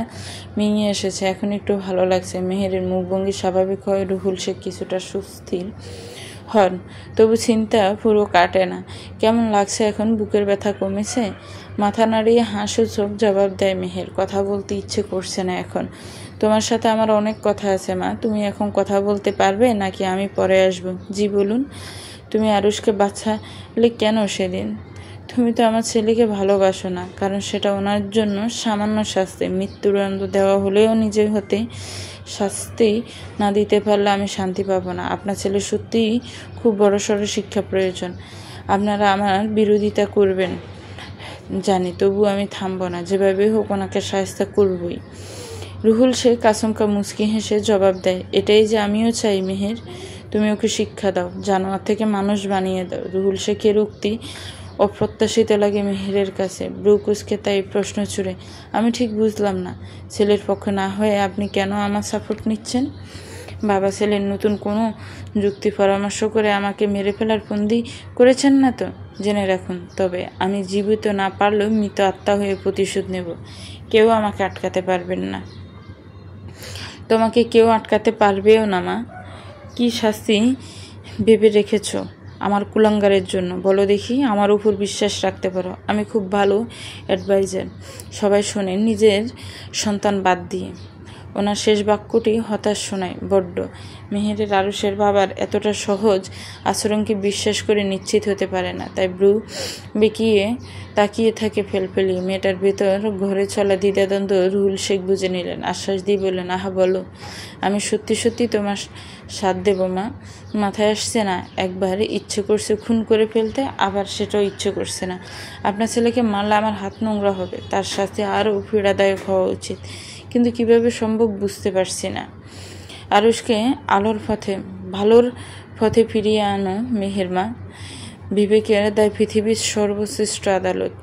মিঙে এসেছে, এখন একটু ভালো লাগছে। মেহেরের মুখভঙ্গি স্বাভাবিক হয়। রুহুল শেখ কিছুটা সুস্থির হন, তবু চিন্তা পুরো কাটে না। কেমন লাগছে এখন? বুকের ব্যথা কমেছে? মাথা নাড়িয়ে হাসু চোখ জবাব দেয় মেহের। কথা বলতে ইচ্ছে করছে না এখন। তোমার সাথে আমার অনেক কথা আছে মা। তুমি এখন কথা বলতে পারবে নাকি আমি পরে আসবো? জি বলুন। তুমি আরুষকে বাঁচালে কেন সেদিন? তুমি তো আমার ছেলেকে ভালোবাসো না, কারণ সেটা ওনার জন্য সামান্য শাস্তি। মৃত্যুদণ্ড দেওয়া হলেও নিজে হতে শাস্তি না দিতে পারলে আমি শান্তি পাবো না। আপনার ছেলে সত্যিই খুব বড়সড় শিক্ষা প্রয়োজন। আপনারা আমার বিরোধিতা করবেন জানি, তবু আমি থামবো না। যেভাবে হোক ওনাকে সাহায্য করবই। রুহুল শেখ আচমকা মুচকি হেসে জবাব দেয়, এটাই যে আমিও চাই মেহের। তুমি ওকে শিক্ষা দাও, জানোয়ার থেকে মানুষ বানিয়ে দাও। রুহুল শেখের উক্তি অপ্রত্যাশিত লাগে মেহেরের কাছে। ব্রুকুসকে তাই প্রশ্ন ছুড়ে, আমি ঠিক বুঝলাম না, ছেলের পক্ষে না হয়ে আপনি কেন আমার সাপোর্ট নিচ্ছেন? বাবা ছেলের নতুন কোনো যুক্তি পরামর্শ করে আমাকে মেরে ফেলার ফন্দি করেছেন না তো? জেনে রাখুন, তবে আমি জীবিত না পারলেও মৃত আত্মা হয়ে প্রতিশোধ নেব। কেউ আমাকে আটকাতে পারবেন না। তোমাকে কেউ আটকাতে পারবেও না মা। কি শাস্তি ভেবে রেখেছ আমার কুলাঙ্গারের জন্য? বলো দেখি। আমার উপর বিশ্বাস রাখতে পারো, আমি খুব ভালো অ্যাডভাইজার। সবাই শোনেন, নিজের সন্তান বাদ দিয়ে। ওনার শেষ বাক্যটি হতাশ শোনায় বড্ড। মেহেরের আরুষের বাবার এতটা সহজ আচরণকে বিশ্বাস করে নিশ্চিত হতে পারে না, তাই ব্রু বেঁকিয়ে তাকিয়ে থাকে ফেলফেলি। মেয়েটার ভেতর ঘরে চলা দ্বিধাদ্বন্দ্ব রুহুল শেখ বুঝে নিলেন। আশ্বাস দিয়ে বললেন, আহা বলো, আমি সত্যি সত্যি তোমার সাথ দেব মা। মাথায় আসছে না, একবার ইচ্ছে করছে খুন করে ফেলতে, আবার সেটাও ইচ্ছে করছে না। আপনার ছেলেকে মারলে আমার হাত নোংরা হবে, তার সাথে আরও পীড়াদায়ক হওয়া উচিত, কিন্তু কিভাবে সম্ভব বুঝতে পারছি না। আরুষকে ভালোর পথে ফিরিয়ে আনো মেহের মা। বিবেকের দায় পৃথিবীর সর্বশ্রেষ্ঠ আদালত।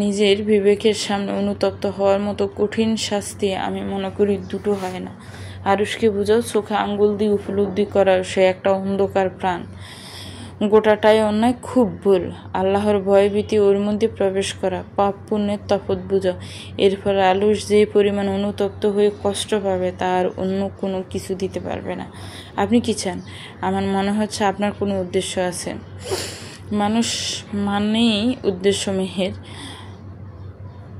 নিজের বিবেকের সামনে অনুতপ্ত হওয়ার মতো কঠিন শাস্তি আমি মনে করি দুটো হয় না। আরুষকে বুঝাও, চোখে আঙ্গুল দিয়ে উপলব্ধি করার সে একটা অন্ধকার প্রাণ। গোটাটাই অন্যায়, খুব ভুল। আল্লাহর ভয়ভীতি ওর মধ্যে প্রবেশ করা, পাপ পুণ্যের তফাৎ বুঝা। এরপর আলুস যে পরিমাণ অনুতপ্ত হয়ে কষ্ট পাবে তা আর অন্য কোনো কিছু দিতে পারবে না। আপনি কি চান? আমার মনে হচ্ছে আপনার কোনো উদ্দেশ্য আছে। মানুষ মানেই উদ্দেশ্য মেহের।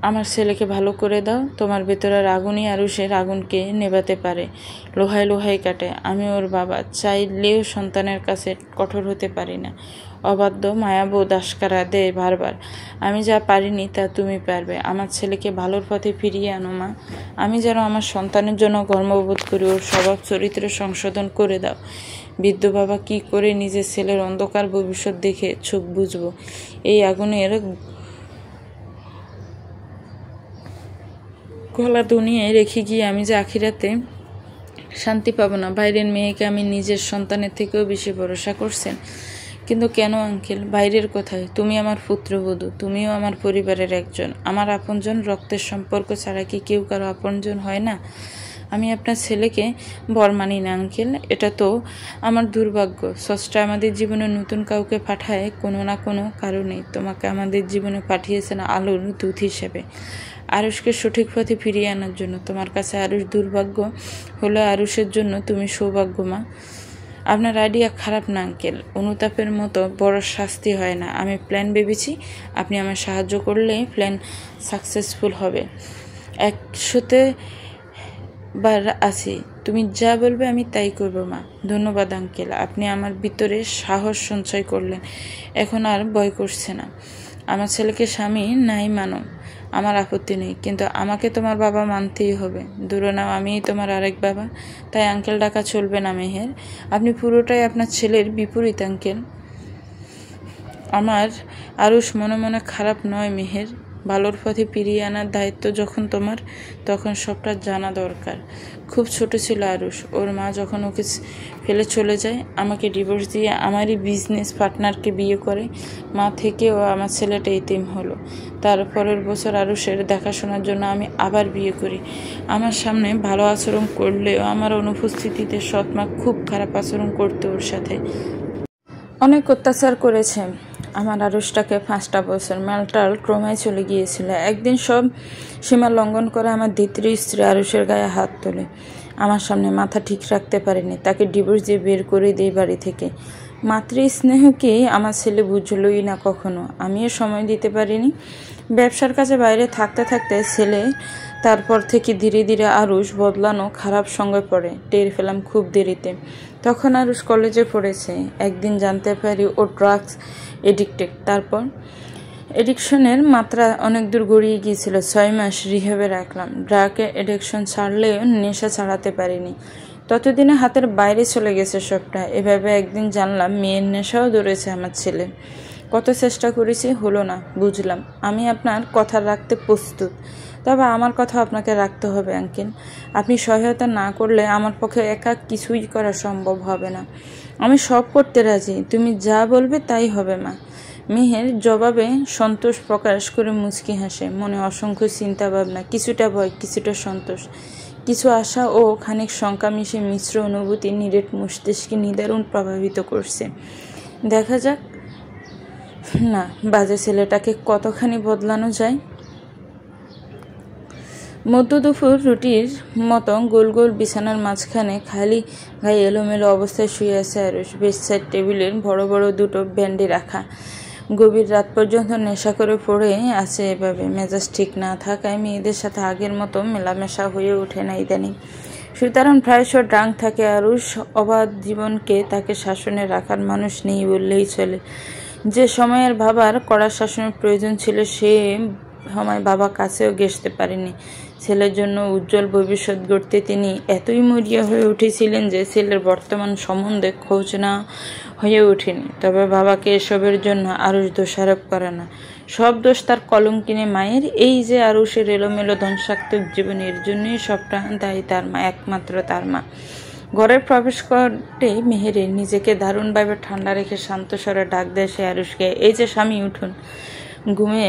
আমার ছেলেকে ভালো করে দাও। তোমার ভেতরের আগুনই আরুষের আগুনকে নেভাতে পারে, লোহায় লোহায় কাটে। আমি ওর বাবা, চাইলেও সন্তানের কাছে কঠোর হতে পারি না। অবাধ্য মায়াবোধ আশকারা দেয় বারবার। আমি যা পারিনি তা তুমি পারবে। আমার ছেলেকে ভালোর পথে ফিরিয়ে আনো মা। আমি যেন আমার সন্তানের জন্য গর্ববোধ করি। ওর স্বভাব চরিত্র সংশোধন করে দাও। বৃদ্ধ বাবা কি করে নিজের ছেলের অন্ধকার ভবিষ্যৎ দেখে চোখ বুঝবো? এই আগুনের গলা দুনিয়ায় রেখে গিয়ে আমি যে আখিরাতে শান্তি পাবো না। বাইরের মেয়েকে আমি নিজের সন্তানের থেকেও বেশি ভরসা করছেন। কিন্তু কেন আঙ্কেল? বাইরের কোথায়? তুমি আমার পুত্রবধূ, তুমিও আমার পরিবারের একজন, আমার আপনজন। রক্তের সম্পর্ক ছাড়া কি কেউ কারো আপনজন হয় না? আমি আপনার ছেলেকে বর মানি না আঙ্কেল, এটা তো আমার দুর্ভাগ্য। স্রষ্টা আমাদের জীবনে নতুন কাউকে পাঠায় কোনো না কোনো কারণে। তোমাকে আমাদের জীবনে পাঠিয়েছেন আলোর দূত হিসেবে, আরুষকে সঠিক পথে ফিরিয়ে আনার জন্য। তোমার কাছে আরুষ দুর্ভাগ্য হলো, আরুষের জন্য তুমি সৌভাগ্য মা। আপনার আইডিয়া খারাপ না আঙ্কেল, অনুতাপের মতো বড় শাস্তি হয় না। আমি প্ল্যান ভেবেছি, আপনি আমার সাহায্য করলে প্ল্যান সাকসেসফুল হবে। 100 বার আছি, তুমি যা বলবে আমি তাই করব মা। ধন্যবাদ আঙ্কেল, আপনি আমার ভিতরে সাহস সঞ্চয় করলেন। এখন আর ভয় করছে না। আমার ছেলেকে স্বামী নাই মানো, আমার আপত্তি নেই, কিন্তু আমাকে তোমার বাবা মানতেই হবে। দূরে নাও, আমিই তোমার আরেক বাবা। তাই আঙ্কেল ডাকা চলবে না মেহের। আপনি পুরোটাই আপনার ছেলের বিপরীত আঙ্কেল। আমার আরুষ মনে মনে খারাপ নয় মেহের। ভালোর পথে ফিরিয়ে আনার দায়িত্ব যখন তোমার, তখন সবটা জানা দরকার। খুব ছোট ছিল আরুষ। ওর মা যখন ওকে ফেলে চলে যায়, আমাকে ডিভোর্স দিয়ে আমারই বিজনেস পার্টনারকে বিয়ে করে, মা থেকেও আমার ছেলেটা এতিম হলো। তার পরের বছর আরুষের দেখাশোনার জন্য আমি আবার বিয়ে করি। আমার সামনে ভালো আচরণ করলেও আমার অনুপস্থিতিতে সৎমা খুব খারাপ আচরণ করতো ওর সাথে। অনেক অত্যাচার করেছে। আমার আরুষটাকে 5টা বছর মেন্টাল ট্রমায় চলে গিয়েছিল। একদিন সব সীমা লঙ্ঘন করে আমার দ্বিতীয় স্ত্রী আরুষের গায়ে হাত তোলে। আমার সামনে মাথা ঠিক রাখতে পারেনি, তাকে ডিভোর্স দিয়ে বের করে দিই বাড়ি থেকে। মাতৃ স্নেহকে আমার ছেলে বুঝলই না কখনো। আমিও সময় দিতে পারিনি। ব্যবসার কাজে বাইরে থাকতে থাকতে ছেলে, তারপর থেকে ধীরে ধীরে আরুষ বদলানো খারাপ সঙ্গে পড়ে। টের পেলাম খুব দেরিতে। তখন আরুষ কলেজে পড়েছে। একদিন জানতে পারি ও ড্রাগস এডিক্টেড। তারপর এডিকশনের মাত্রা অনেক দূর গড়িয়ে গিয়েছিল। 6 মাস রিহ্যাবে রাখলাম। ড্রাগ এডিকশন ছাড়লেও নেশা ছাড়াতে পারিনি। ততদিনে হাতের বাইরে চলে গেছে সবটা। এভাবে একদিন জানলাম মেয়ের নেশাও ধরেছে আমার ছেলে। কত চেষ্টা করেছি, হলো না। বুঝলাম আমি আপনার কথা রাখতে প্রস্তুত, তবে আমার কথা আপনাকে রাখতে হবে আঙ্কেল। আপনি সহায়তা না করলে আমার পক্ষে একা কিছুই করা সম্ভব হবে না। আমি সব করতে রাজি, তুমি যা বলবে তাই হবে মা। মেহের জবাবে সন্তোষ প্রকাশ করে মুচকি হাসে। মনে অসংখ্য চিন্তা ভাবনা, কিছুটা ভয়, কিছুটা সন্তোষ, কিছু আশা ও খানিক শঙ্কা মিশে মিশ্র অনুভূতি নিরেট মস্তিষ্কে নিদারুণ প্রভাবিত করছে। দেখা যাক না বাজে ছেলেটাকে কতখানি বদলানো যায়। মধ্য দুপুর রুটির মতো গোল গোল বিছানার মাঝখানে খালি গায়ে এলোমেলো অবস্থায় শুয়ে আছে আরুষ। বেডসাইড টেবিলের বড় বড় দুটো ব্যান্ডি রাখা। গভীর রাত পর্যন্ত নেশা করে পড়ে আছে এভাবে। মেজাজ ঠিক না থাকায় মেয়েদের সাথে আগের মতো মেলামেশা হয়ে ওঠে না ইদানিং। সুতরাং প্রায়শ ড্রাঙ্ক থাকে আরুষ। অবাধ জীবনকে তাকে শাসনে রাখার মানুষ নেই বললেই চলে। যে সময়ের বাবার কড়া শাসনের প্রয়োজন ছিল, সে সময় বাবা কাছেও ঘেঁষতে পারেনি। ছেলের জন্য উজ্জ্বল ভবিষ্যৎ গড়তে তিনি এতই মরিয়া হয়ে উঠেছিলেন যে ছেলের বর্তমান সম্বন্ধে খোঁজ না হয়ে ওঠেনি। তবে বাবাকে এসবের জন্য আরুষ দোষারোপ করে না। সব দোষ তার কলঙ্কিনী মায়ের। এই যে আরুষের এলোমেলো ধ্বংসাত্মক জীবনের জন্যই সবটা দায়ী তার মা, একমাত্র তার মা। ঘরে প্রবেশ করতে মেহেরে নিজেকে দারুণভাবে ঠান্ডা রেখে শান্ত স্বরে ডাক দেয় সে আরুষকে। এই যে স্বামী, উঠুন। ঘুমে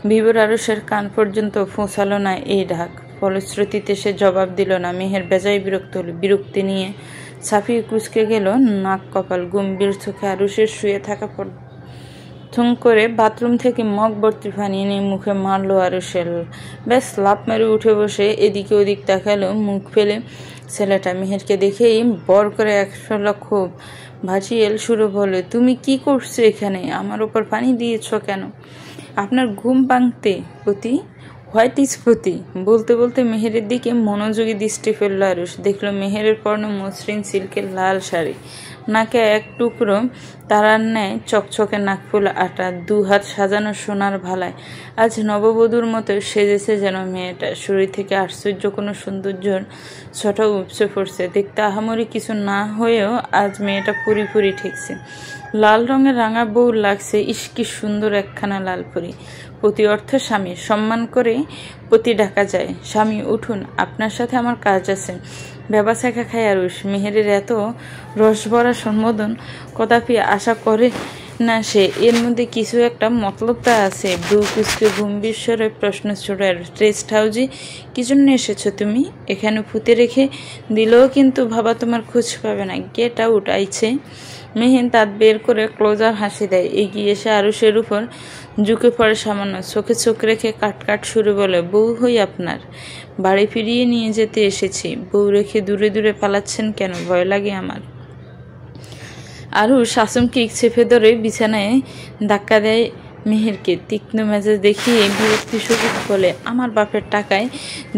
বিভোর আরুষের কান পর্যন্ত পৌঁছালো না এই ডাক। ফলশ্রুতিতে সে জবাব দিল না। মেহের বেজায় বিরক্ত হল। বিরক্তি নিয়ে ছাপিয়ে কুচকে গেল নাক কপাল। গম্ভীর চোখে আরুষের শুয়ে থাকা থুম করে বাথরুম থেকে মগ ভর্তি পানি নিয়ে মুখে মারলো আরুষের। ব্যাস লাফ মেরে উঠে বসে এদিকে ওদিক তাকালো মুখ ফেলে। ছেলেটা মেহেরকে দেখেই বর করে 100 লক্ষ ভাসিয়ে সুরে বলে, তুমি কি করছো এখানে? আমার ওপর পানি দিয়েছ কেন? আপনার ঘুম ভাঙতে পতি? হোয়াইট ইজ পতি? বলতে বলতে মেহেরের দিকে মনোযোগী দৃষ্টি ফেলল আরুষ। দেখলো মেহেরের পরনে মসৃণ সিল্কের লাল শাড়ি, নাকে এক টুকরো তারার ন্যায় চকচকে নাকফুল আটা, 2 হাত সাজানো সোনার ভালায়। আজ নববধূর মতো সেজেছে যেন মেয়েটা। শরীর থেকে আশ্চর্য কোনো সৌন্দর্যর ছটা উপচে পড়ছে। দেখতে আহামরি কিছু না হয়েও আজ মেয়েটা পুরি ঠেকছে। লাল রঙের রাঙা বউ লাগছে। ইস কি সুন্দর একখানা লাল পরি। পতি অর্থ স্বামী, সম্মান করে পতি ডাকা যায়। স্বামী উঠুন, আপনার সাথে আমার কাজ আছে। বেবা শেখা খায় আরুষ। মেহেরের এত রসভরা সম্বোধন কদাপি আশা করে না সে। এর মধ্যে কিছু একটা মতলবটা আছে। ব্রু কুচকে গম্ভীর স্বরে প্রশ্ন ছুড়ে আরুষ, রেস্ট হাউজে কি জন্য এসেছো তুমি? এখানে পুঁতে রেখে দিলেও কিন্তু ভাবা তোমার খোঁজ পাবে না। Get out. আইছে। মেহেন দাঁত বের করে ক্লোজার হাসি দেয়। এগিয়ে এসে আরুষের উপর ঝুঁকে পড়ে সামান্য। চোখে চোখ রেখে কাট সুরে বলে, বউ হই আপনার, বাড়ি ফিরিয়ে নিয়ে যেতে এসেছি। বউ রেখে দূরে পালাচ্ছেন কেন? ভয় লাগে আমার। আরুষ আচমকে চেপে ধরে বিছানায় ধাক্কা দেয় মেহেরকে। তীক্ষ্ণ মেজাজ দেখিয়ে বিরক্তি সুযোগ বলে, আমার বাপের টাকায়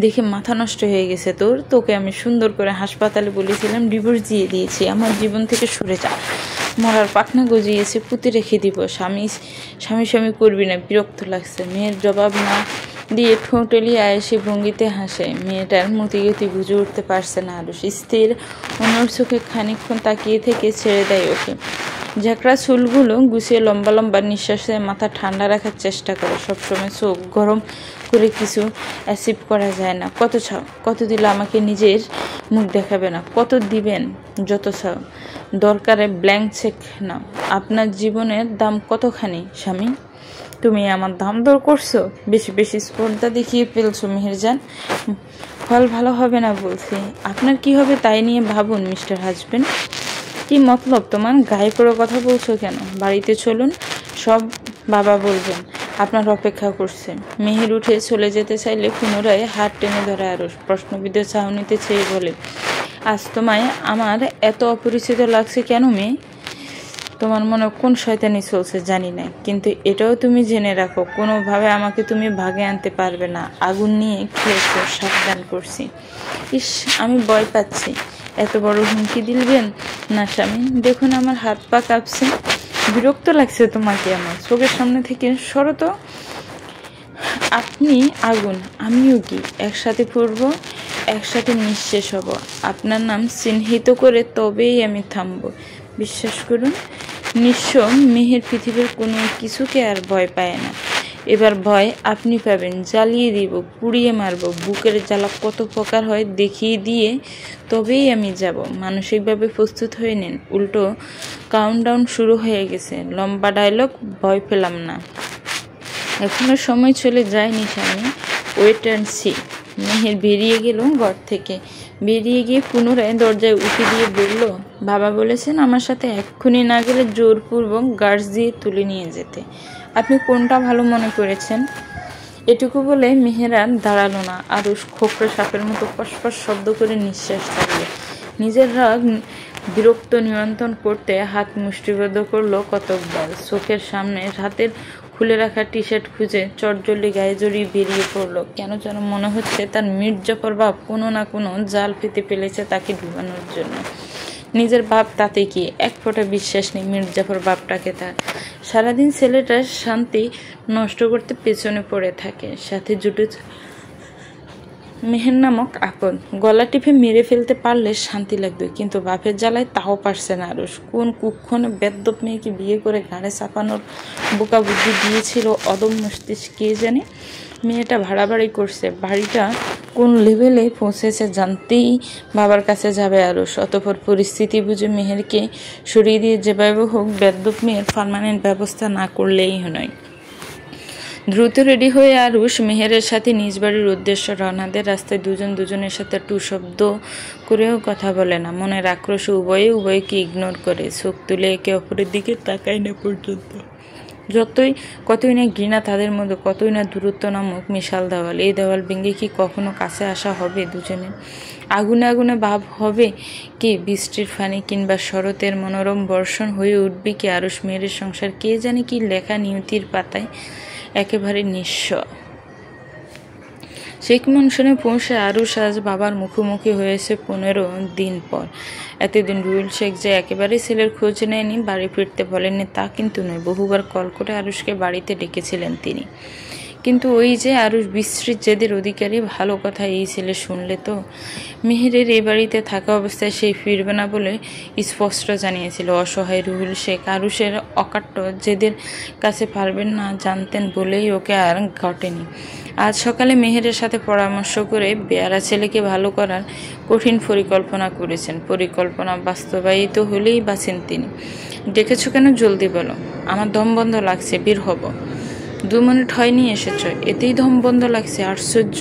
দেখে মাথা নষ্ট হয়ে গেছে তোর। তোকে আমি সুন্দর করে হাসপাতালে বলেছিলাম ডিভোর্স দিয়ে দিয়েছি। আমার জীবন থেকে সরে যা। মরার পাখনা গজিয়েছে, পুঁতে রেখে দিব। স্বামী করবি না, বিরক্ত লাগছে। মেয়ের জবাব না দিয়ে ঠোঁটলি আয়েসি ভঙ্গিতে হাসে। মেয়েটার মতিগতি বুঝে উঠতে পারছে না আরুষ। স্থির অন্যর চোখে খানিকক্ষণ তাকিয়ে থেকে ছেড়ে দেয় ওকে। ঝাঁকড়া চুলগুলো গুছিয়ে লম্বা নিঃশ্বাসে মাথা ঠান্ডা রাখার চেষ্টা করে। সবসময় চোখ গরম করে কিছু অ্যাচিভ করা যায় না। কত চাও? কত দিলে আমাকে নিজের মুখ দেখাবে না? কত দিবেন? যত চাও। দরকারে ব্ল্যাঙ্ক চেক নাও। আপনার জীবনের দাম কতখানি স্বামী? তুমি আমার দাম দর করছো? বেশি স্পর্ধা দেখিয়ে ফেলছো মেহেরজান। ফল ভালো হবে না বলছি। আপনার কি হবে তাই নিয়ে ভাবুন মিস্টার হাজবেন্ড। কি মতলব তোমার? গায়ে পড়ে কথা বলছো কেন? বাড়িতে চলুন, সব বাবা বলবেন। আপনার অপেক্ষা করছে। মেহের উঠে চলে যেতে চাইলে পুনরায় হাত টেনে ধরে আরুষ। প্রশ্নবিদ্ধ চাহনিতে চেয়ে বলে, আজ তোমায় আমার এত অপরিচিত লাগছে কেন মেয়ে? তোমার মনে কোন শয়তানি চলছে জানি না, কিন্তু এটাও তুমি জেনে রাখো, কোনোভাবে আমাকে তুমি ভাগে আনতে পারবে না। আগুন নিয়ে খেয়েছো, সাবধান করছি। ইস, আমি ভয় পাচ্ছি। এত বড় হুমকি দিলবেন না স্বামী? দেখুন আমার হাত পা কাঁপছে। বিরক্ত লাগছে তোমাকে আমার। চোখের সামনে থেকে সরো তো। আপনি আগুন, আমিও কি? একসাথে পড়বো, একসাথে নিঃশেষ হব। আপনার নাম চিহ্নিত করে তবেই আমি থামবো। বিশ্বাস করুন, নিঃস্ব মেহের পৃথিবীর কোনো কিছুকে আর ভয় পায় না। এবার ভয় আপনি পাবেন। জ্বালিয়ে দিব, পুড়িয়ে মারব। বুকের জ্বালা কত প্রকার হয় দেখিয়ে দিয়ে তবেই আমি যাব। মানসিকভাবে প্রস্তুত হয়ে নিন। উল্টো কাউন্টডাউন শুরু হয়ে গেছে। লম্বা ডায়লগ, ভয় পেলাম না। এখনো সময় চলে যায়নি স্বামী। Wait and C. মেহের বেরিয়ে গেল ঘর থেকে। বেরিয়ে গিয়ে পুনরায় দরজায় উঠে দিয়ে বলল, বাবা বলেছেন আমার সাথে এক্ষুনি না গেলে জোরপূর্বক গার্ডস দিয়ে তুলে নিয়ে যেতে। আপনি কোনটা ভালো মনে করেছেন? এটুকু বলে মেহের আর দাঁড়ালো না। আরুষ খোকরা সাপের মতো ফসফস শব্দ করে নিঃশ্বাস ছাড়ল। নিজের রাগ বিরক্ত নিয়ন্ত্রণ করতে হাত মুষ্টিবদ্ধ করলো কতকবার। চোখের সামনে হাতের খুলে রাখা টি শার্ট খুঁজে চটজলদি গায়ে জড়িয়ে বেরিয়ে পড়লো। কেন যেন মনে হচ্ছে তার মির্জাফর বাপ কোনো না কোনো জাল পেতে ফেলেছে তাকে ডুবানোর জন্য। নিজের বাপ তাতে কি? এক ফোঁটা বিশ্বাস নেই মির্জাফর বাপটাকে তার। সারাদিন ছেলেটার শান্তি নষ্ট করতে পেছনে পড়ে থাকে। সাথে জুটে মেহের নামক আপদ। গলা টিপে মেরে ফেলতে পারলে শান্তি লাগবে, কিন্তু বাপের জ্বালায় তাও পারছে না আরুষ। কোন কুক্ষণে বেদ্যপ মেয়েকে বিয়ে করে ঘাড়ে চাপানোর বোকা বুদ্ধি দিয়েছিল অদম মস্তিষ্ক কে জানে। মেয়েটা ভাড়াবাড়ি করছে। বাড়িটা কোন লেভেলে পৌঁছেছে জানতেই বাবার কাছে যাবে আরুষ। অতঃপর পরিস্থিতি বুঝে মেহেরকে সরিয়ে দিয়ে যেভাবে হোক বেদ্যপ মেয়ের পার্মানেন্ট ব্যবস্থা না করলেই নয়। দ্রুত রেডি হয়ে আরুষ মেহেরের সাথে নিজ বাড়ির উদ্দেশ্যে রওনা দেয়। রাস্তায় দুজনের সাথে টু শব্দ করেও কথা বলে না, মনের আক্রোশে উভয়কে ইগনোর করে, চোখ তুলে একে অপরের দিকে তাকায় না পর্যন্ত। কতই না ঘৃণা তাদের মধ্যে, কতই না দূরত্ব নামক বিশাল দেওয়াল। এই দেওয়াল ভেঙে কি কখনো কাছে আসা হবে দুজনে? আগুনে আগুনে ভাব হবে কি? বৃষ্টির ফানি কিংবা শরতের মনোরম বর্ষণ হয়ে উঠবে কি আরুষ মেহেরের সংসার? কে জানে কি লেখা নিয়তির পাতায় একেবারে নিঃস্ব। শেখ মনসুনে পৌঁছে আরুষ আজ বাবার মুখোমুখি হয়েছে 15 দিন পর। এতদিন রুহুল শেখ যে একেবারে ছেলের খোঁজ নেয়নি, বাড়ি ফিরতে বলেননি তা কিন্তু নয়। বহুবার কল করে আরুষকে বাড়িতে ডেকেছিলেন তিনি, কিন্তু ওই যে আরুষ বিস্তৃত জেদের অধিকারী। ভালো কথা এই ছেলে শুনলে তো। মেহেরের এই বাড়িতে থাকা অবস্থায় সেই ফিরবে না বলে স্পষ্ট জানিয়েছিল। অসহায় রুহুল শেখ আরুষের অকাট্য জেদের কাছে পারবেন না জানতেন বলেই ওকে আর ঘটেনি। আজ সকালে মেহেরের সাথে পরামর্শ করে বেয়ারা ছেলেকে ভালো করার কঠিন পরিকল্পনা করেছেন। পরিকল্পনা বাস্তবায়িত হলেই বাঁচেন তিনি। ডেকেছ কেন? জলদি বলো, আমার দম বন্ধ লাগছে, বের হব। 2 মিনিট হয়নি এসেছ, এতেই দম বন্ধ লাগছে? আশ্চর্য!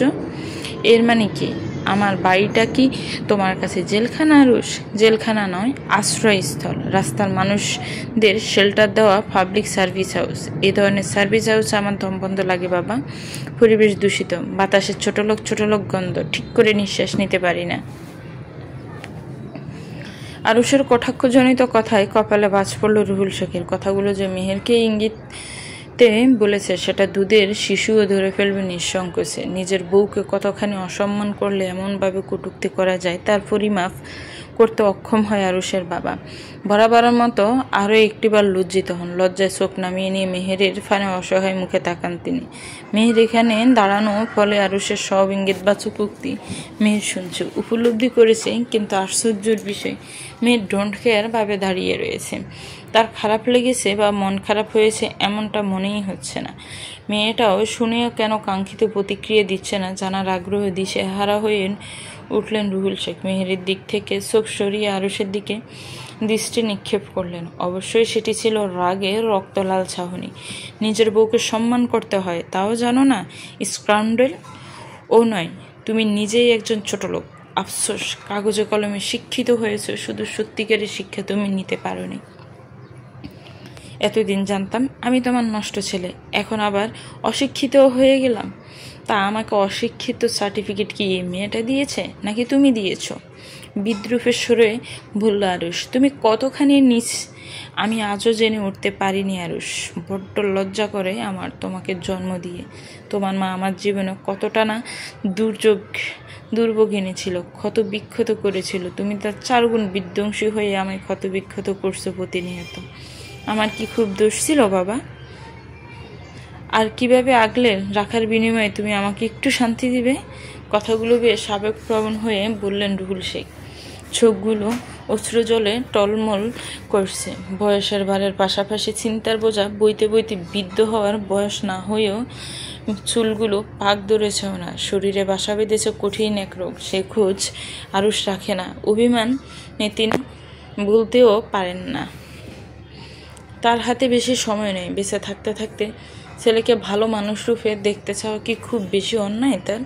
এর মানে কি? আমার বাড়িটা কি তোমার কাছে জেলখানা? আরুষ, জেলখানা নয়, আশ্রয়স্থল। রাস্তার মানুষদের শেল্টার দেওয়া পাবলিক সার্ভিস হাউস। এই ধরনের সার্ভিস হাউসে আমার দম বন্ধ লাগে বাবা। পরিবেশ দূষিত, বাতাসের ছোটলোক গন্ধ, ঠিক করে নিঃশ্বাস নিতে পারি না। আরুষের কটাক্ষজনিত কথায় কপালে বাজ পড়ল রুহুল শেখের। কথাগুলো যে মেহেরকে ইঙ্গিতে বলেছে সেটা দুধের শিশুও ধরে ফেলবে নিঃসংকোচে। নিজের বউকে কতখানি অসম্মান করলে এমনভাবে কটূক্তি করা যায় তার পরিমাপ করতে অক্ষম হয় আরুষের বাবা। বরাবরের মতো আরও একটিবার লজ্জিত হন। লজ্জায় চোখ নামিয়ে নিয়ে মেহেরের ফানে অসহায় মুখে তাকান তিনি। মেহের এখানে দাঁড়ানো, ফলে আরুষের সব ইঙ্গিতবাচক উক্তি মেহের শুনছে, উপলব্ধি করেছে। কিন্তু আশ্চর্যের বিষয়, মেয়ের ডোন্ট কেয়ার ভাবে দাঁড়িয়ে রয়েছে। তার খারাপ লেগেছে বা মন খারাপ হয়েছে এমনটা মনেই হচ্ছে না। মেয়েটাও শুনেও কেন কাঙ্ক্ষিত প্রতিক্রিয়া দিচ্ছে না জানার আগ্রহ দিশেহারা হয়ে উঠলেন রুহুল শেখ। মেহেরের দিক থেকে চোখ সরিয়ে আরুষের দিকে দৃষ্টি নিক্ষেপ করলেন। অবশ্যই সেটি ছিল রাগের রক্তলাল চাহনি। নিজের বউকে সম্মান করতে হয়, তাও জানো না? স্কাউন্ডেল! ও নয়, তুমি নিজেই একজন ছোট লোক। আফসোস, কাগজে কলমে শিক্ষিত হয়েছে, শুধু সত্যিকারের শিক্ষা তুমি নিতে পারোনি। এতদিন জানতাম আমি তোমার নষ্ট ছেলে, এখন আবার অশিক্ষিত হয়ে গেলাম। তা আমাকে অশিক্ষিত সার্টিফিকেট কি এই মেয়েটা দিয়েছে, নাকি তুমি দিয়েছ? বিদ্রুপের সুরে বলল আরুষ। তুমি কতখানি নিচ আমি আজও জেনে উঠতে পারিনি আরুষ। বড্ড লজ্জা করে আমার তোমাকে জন্ম দিয়ে। তোমার মা আমার জীবনে কতটা না দুর্ভোগ এনেছিল, ক্ষত বিক্ষত করেছিল। তুমি তার 4 গুণ বিধ্বংসী হয়ে আমায় ক্ষত বিক্ষত করছো প্রতিনিয়ত। আমার কি খুব দোষ ছিল বাবা? আর কিভাবে আগলে রাখার বিনিময়ে তুমি আমাকে একটু শান্তি দিবে? কথাগুলো বেশ আবেগপ্রবণ হয়ে বললেন রুহুল শেখ। চোখগুলো অশ্রুজলে টলমল করছে। বয়সের ভারের পাশাপাশি চিন্তার বোঝা বইতে বইতে বৃদ্ধ হওয়ার বয়স না হয়েও চুলগুলো পাক ধরেছেও না। শরীরে বাসা বেঁধেছে কঠিন এক রোগ, সে খোঁজ আরুষ রাখে না। অভিমান তিনি বলতেও পারেন না। তার হাতে বেশি সময় নেই। বেঁচে থাকতে থাকতে ছেলেকে ভালো মানুষ রূপে দেখতে চাওয়া কি খুব বেশি অন্যায় তার?